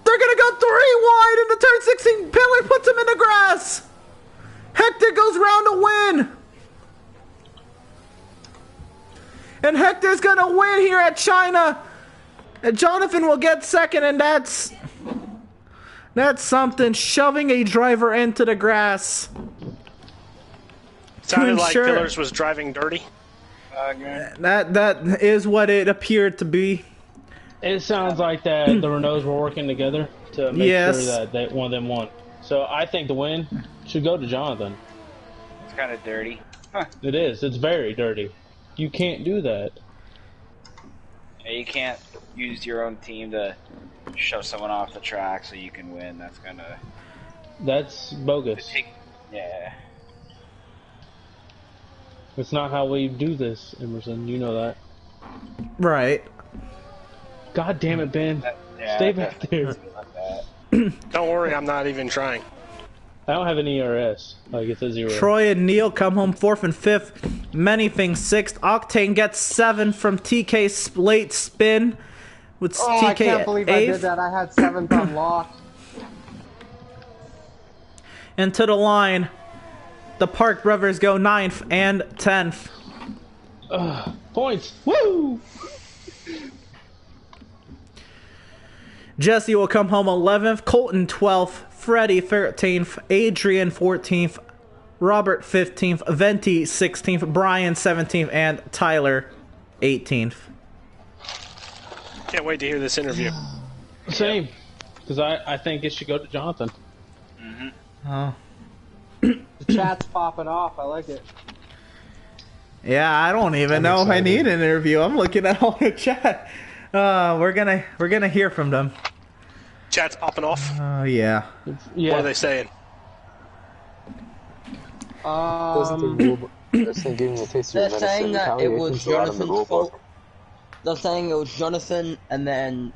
They're going to go 3 wide into turn 16. Pillar puts him in the grass. Hector goes round to win. And Hector's going to win here at China. And Jonathan will get second, and that's something. Shoving a driver into the grass. Sounded like Pillars was driving dirty. That is what it appeared to be. It sounds like that the Renaults were working together to make sure that one of them won. So I think the win should go to Jonathan. It's kind of dirty. It is. It's very dirty. You can't do that. Yeah, you can't use your own team to shove someone off the track so you can win. That's bogus. Yeah. It's not how we do this, Emerson. You know that. Right. God damn it, Ben. Stay back there. Don't worry, I'm not even trying. I don't have an ERS. Like, it's a 0. Troy and Neil come home 4th and 5th. Many things 6th. Octane gets 7 from TK's late spin. With TK I can't believe 8th. I did that. I had 7th unlocked. And to the line, the Park brothers go 9th and 10th. Points. Woo! Jesse will come home 11th, Colton 12th, Freddie 13th, Adrian 14th, Robert 15th, Venti 16th, Brian 17th, and Tyler 18th. Can't wait to hear this interview. Same. Because I think it should go to Jonathan. Mm-hmm. Oh. The chat's popping off. I like it. Yeah, I don't even know if I need an interview. I'm looking at all the chat. We're gonna hear from them. Chat's popping off. Oh yeah. What are they saying? They're saying that it was Jonathan's fault. They're saying it was Jonathan, and then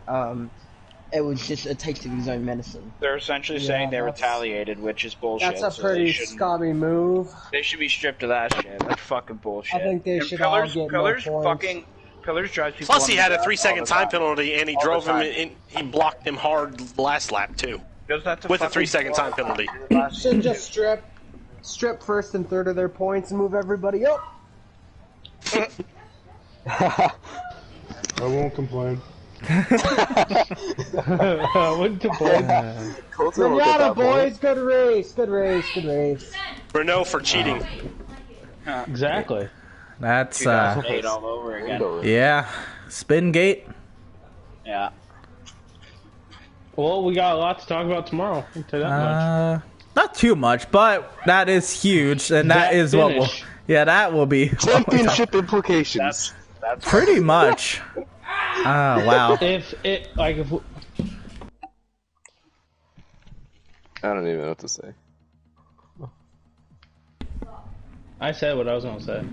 it was just a taste of his own medicine. They're essentially saying they retaliated, which is bullshit. That's a pretty scummy move. They should be stripped of that shit. That's fucking bullshit. I think they should all get more points. Pillars drives people. Plus, he had a 3-second time penalty, and he drove him in. He blocked him hard last lap too, with a 3-second time penalty. Should just strip 1st and 3rd of their points and move everybody up. I won't complain. I wouldn't complain. Renata, boys, good race. Renault for cheating. Exactly. That's 2008 all over again. Yeah, spin gate. Yeah. Well, we got a lot to talk about tomorrow. I'll tell you that much. Not too much, but that is huge, and that is finish. What will. Yeah, that will be championship implications. That's pretty much. Wow. If I don't even know what to say. I said what I was gonna say.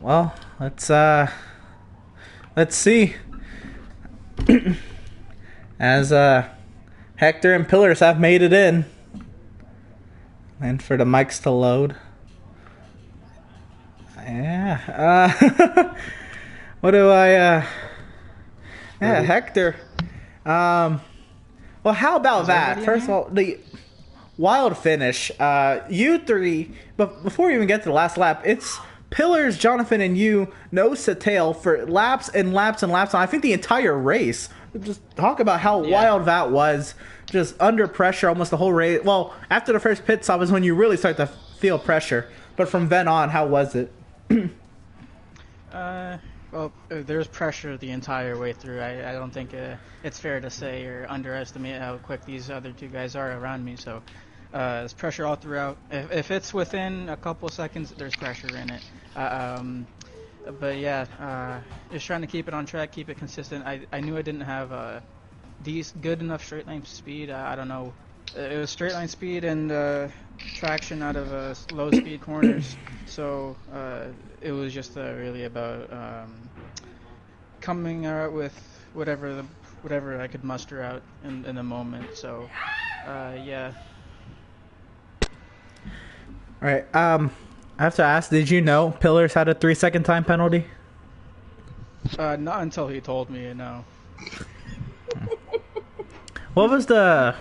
Well, let's see. As Hector and Pillars have made it in. And for the mics to load. Yeah. What do I yeah, Hector. Well, how about that? First of all, the wild finish. You three, but before you even get to the last lap, it's Pillars, Jonathan, and you nose to tail for laps and laps and laps. And I think the entire race. Just talk about how wild that was. Just under pressure almost the whole race. Well, after the first pit stop is when you really start to feel pressure. But from then on, how was it? Well, there's pressure the entire way through. I don't think it's fair to say or underestimate how quick these other two guys are around me. So there's pressure all throughout. If it's within a couple seconds, there's pressure in it. But yeah, just trying to keep it on track, keep it consistent. I knew I didn't have good enough straight line speed. I don't know. It was straight line speed and traction out of low speed corners. So it was just really about coming out with whatever I could muster out in the moment. So yeah. All right. I have to ask, did you know Pillars had a 3-second time penalty? Not until he told me, no. What was the...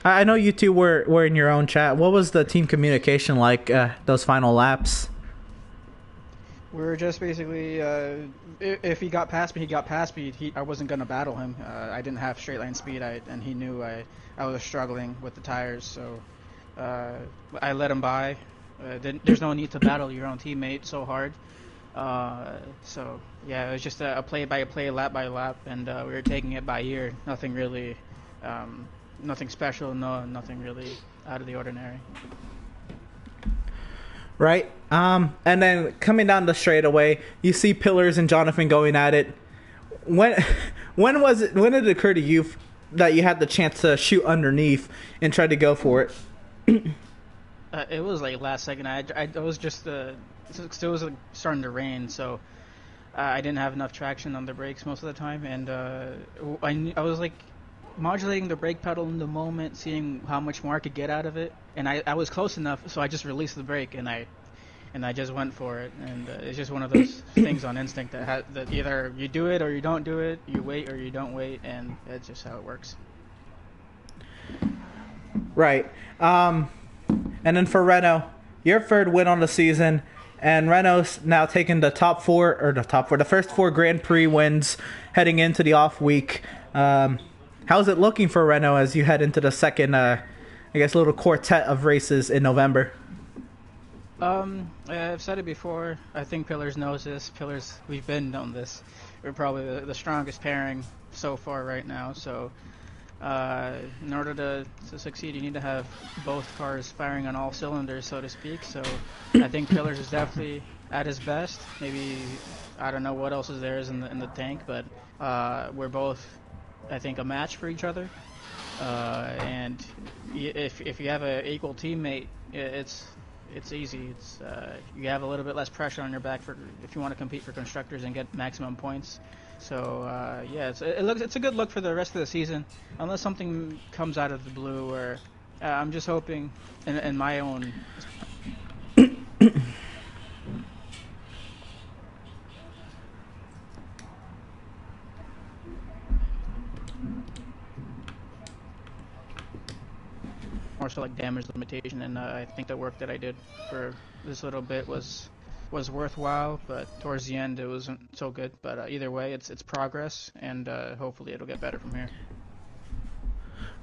I know you two were in your own chat. What was the team communication like those final laps? We were just basically, if he got past me, he got past me. I wasn't going to battle him. I didn't have straight line speed, and he knew I was struggling with the tires, so I let him by. There's no need to battle your own teammate so hard. So yeah, it was just a play-by-play, lap-by-lap, and we were taking it by ear. Nothing really, nothing special, nothing really out of the ordinary. Right. And then coming down the straightaway, you see Pillars and Jonathan going at it. When did it occur to you that you had the chance to shoot underneath and try to go for it? It was like last second. I was just still was starting to rain, so I didn't have enough traction on the brakes most of the time, and I was like modulating the brake pedal in the moment, seeing how much more I could get out of it, and I was close enough, so I just released the brake and I just went for it, and it's just one of those things on instinct that either you do it or you don't do it, you wait or you don't wait, and that's just how it works. Right. And then for Renault, your third win on the season, and Renault's now taking the the first 4 Grand Prix wins heading into the off week. How's it looking for Renault as you head into the second, little quartet of races in November? I've said it before. I think Pillars knows this. Pillars, we've been on this. We're probably the strongest pairing so far right now. So, in order to succeed, you need to have both cars firing on all cylinders, so to speak. So, I think Pillars is definitely at his best. Maybe I don't know what else is there in the tank, but we're both, I think, a match for each other. And if you have an equal teammate, it's easy. You have a little bit less pressure on your back if you want to compete for constructors and get maximum points. So yeah, it's a good look for the rest of the season, unless something comes out of the blue. Or I'm just hoping, in my own. More so like damage limitation, and I think the work that I did for this little bit was worthwhile, but towards the end it wasn't so good. But either way, it's progress, and hopefully it'll get better from here.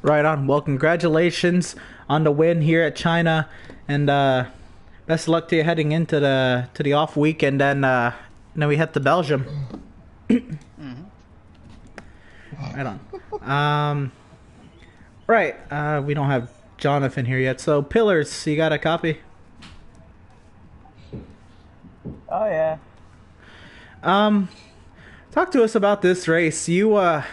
Right on. Well, congratulations on the win here at China, and best of luck to you heading into the off week, and then we head to Belgium. Mm-hmm. Right on. Right. We don't have Jonathan here yet, so Pillars, you got a copy? Oh yeah. Talk to us about this race. You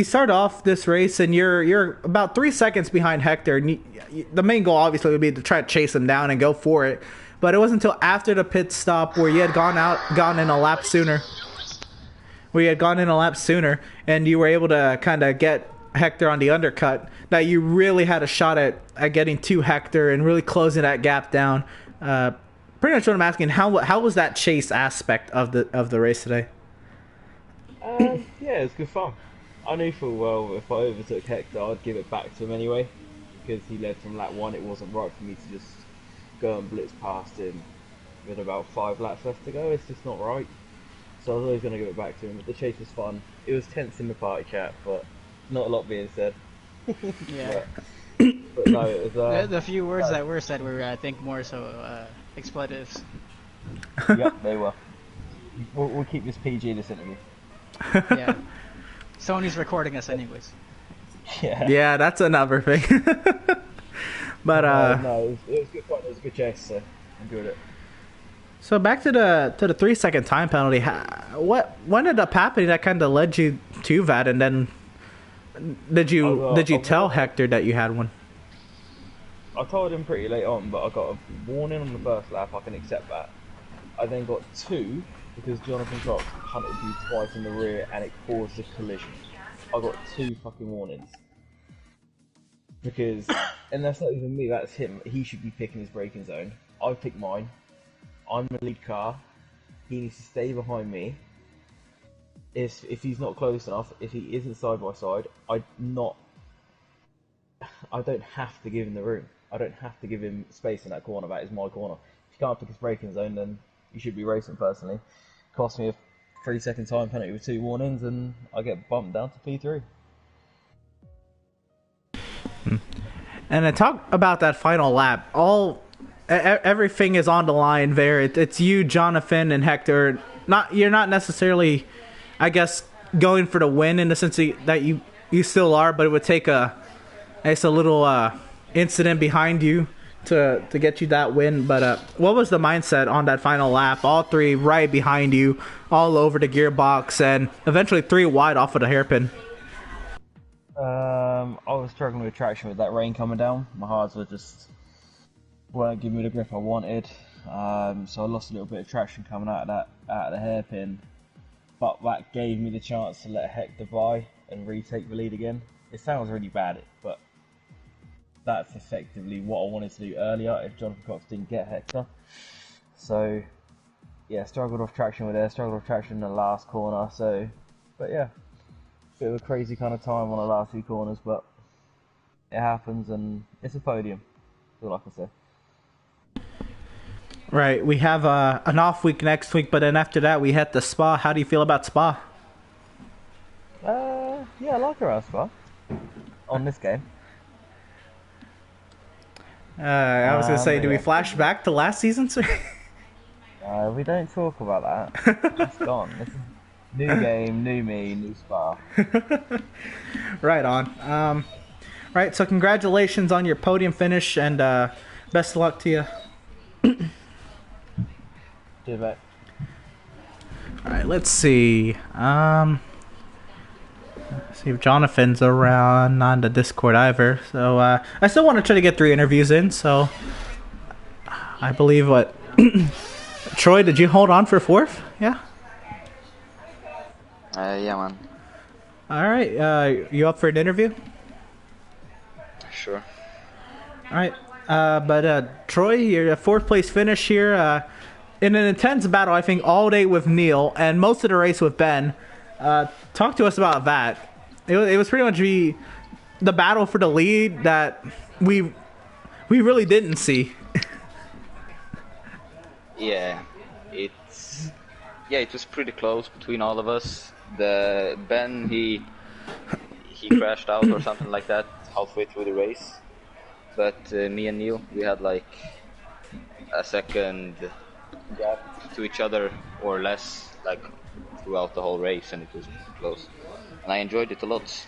start off this race and you're about 3 seconds behind Hector, and the main goal obviously would be to try to chase him down and go for it. But it wasn't until after the pit stop where you had gone in a lap sooner. And you were able to kind of get Hector on the undercut, that you really had a shot at getting to Hector and really closing that gap down. Pretty much what I'm asking, how was that chase aspect of the race today? Yeah, it was good fun. I knew full well if I overtook Hector, I'd give it back to him anyway, because he led from lap 1. It wasn't right for me to just go and blitz past him with about 5 laps left to go. It's just not right. So I was always going to give it back to him. But the chase was fun. It was tense in the party chat, but not a lot being said. Yeah. But no, it was, the few words that were said were, I think, more so expletives. Yep, they were. We'll keep this PG, this interview. Yeah. Sony's recording us anyways. Yeah, that's another thing. But no, it was good fun. It was a good chase, so enjoyed it. So back to the 3-second time penalty. What ended up happening that kind of led you to that, and then did you tell Hector that you had one? I told him pretty late on, but I got a warning on the first lap. I can accept that. I then got 2 because Jonathan Cox punted me twice in the rear and it caused a collision. I got 2 fucking warnings. Because, and that's not even me, that's him. He should be picking his braking zone. I picked mine. I'm the lead car. He needs to stay behind me. If he's not close enough, if he isn't side by side, I don't have to give him the room. I don't have to give him space in that corner. That is my corner. If you can't pick his braking zone, then you should be racing personally. Cost me a 3-second time penalty with 2 warnings, and I get bumped down to P3. And then talk about that final lap. Everything is on the line there. It's you, Jonathan, and Hector. You're not necessarily, I guess, going for the win in the sense that you still are, but it would take a little incident behind you to get you that win. But what was the mindset on that final lap? All 3 right behind you, all over the gearbox, and eventually 3 wide off of the hairpin. I was struggling with traction with that rain coming down. My hards were just weren't giving me the grip I wanted, so I lost a little bit of traction coming out of the hairpin. But that gave me the chance to let Hector by and retake the lead again. It sounds really bad, but that's effectively what I wanted to do earlier if Jonathan Cox didn't get Hector. So yeah, struggled off traction with there, struggled off traction in the last corner. So, but yeah, bit of a crazy kind of time on the last 2 corners, but it happens and it's a podium. That's all I can say. Right, we have an off week next week, but then after that we head to Spa. How do you feel about Spa? Yeah, I like around Spa on this game. I was going to say, do we flash back to last season, sir? We don't talk about that. It's gone. This is new game, new me, new Spa. Right on. Right, so congratulations on your podium finish, and best of luck to you. Cheers, mate. Alright, let's see. See if Jonathan's around on the Discord either. So I still want to try to get 3 interviews in, so I believe what Troy, did you hold on for 4th? Yeah? Yeah, man. Alright, you up for an interview? Sure. Alright, but Troy, your 4th place finish here in an intense battle, I think, all day with Neil and most of the race with Ben. Talk to us about that. It was pretty much the battle for the lead that we really didn't see. Yeah, it was pretty close between all of us. The Ben he crashed out or something like that halfway through the race, but me and Neil, we had like a second gap to each other or less, like throughout the whole race, and it was close. And I enjoyed it a lot.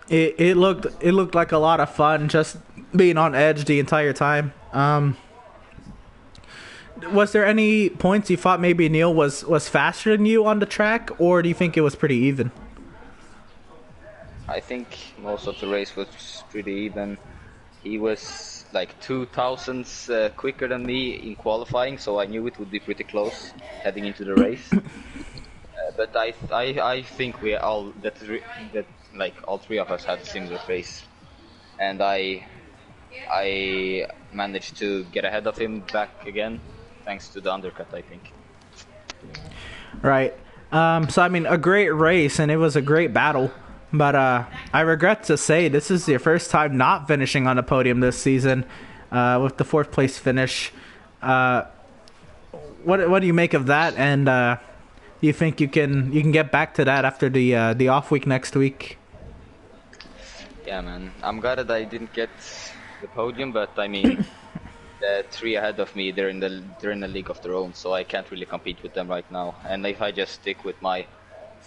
It looked like a lot of fun, just being on edge the entire time. Was there any points you thought maybe Neil was faster than you on the track, or do you think it was pretty even? I think most of the race was pretty even. He was like 2 thousandths quicker than me in qualifying, so I knew it would be pretty close heading into the race. But I think we all all 3 of us had similar pace, and I managed to get ahead of him back again thanks to the undercut, I think. Right. So I mean, a great race, and it was a great battle. But I regret to say this is your first time not finishing on the podium this season, with the 4th place finish. What do you make of that? And do you think you can get back to that after the off week next week? Yeah, man. I'm glad that I didn't get the podium, but I mean, the 3 ahead of me, they're in a league of their own, so I can't really compete with them right now. And if I just stick with my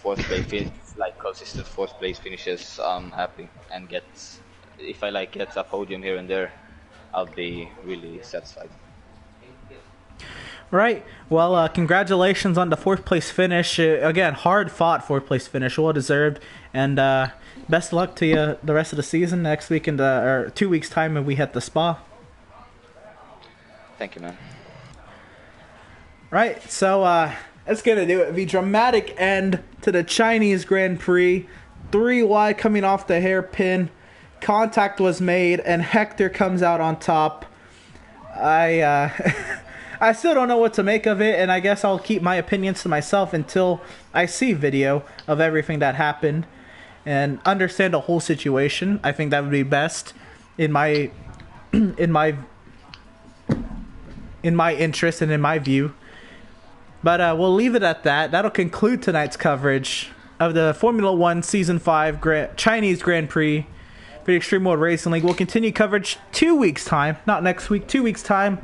4th place, consistent 4th place finishes, I'm happy. And if I get a podium here and there, I'll be really satisfied. Right. Well, congratulations on the 4th place finish. Again, hard fought 4th place finish, well deserved, and best luck to you the rest of the season. Next week or 2 weeks time, when we hit the spa. Thank you, man. Right. So that's gonna do it. The dramatic end to the Chinese Grand Prix. 3 wide coming off the hairpin. Contact was made, and Hector comes out on top. I still don't know what to make of it, and I guess I'll keep my opinions to myself until I see video of everything that happened and understand the whole situation. I think that would be best in my interest and in my view. But we'll leave it at that. That'll conclude tonight's coverage of the Formula 1 Season 5 Chinese Grand Prix for the Extreme World Racing League. We'll continue coverage 2 weeks' time, not next week, 2 weeks' time,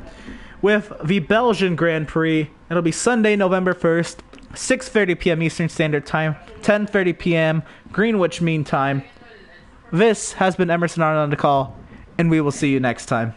with the Belgian Grand Prix. It'll be Sunday, November 1st, 6:30 p.m. Eastern Standard Time, 10:30 p.m. Greenwich Mean Time. This has been Emerson Arnold on the call, and we will see you next time.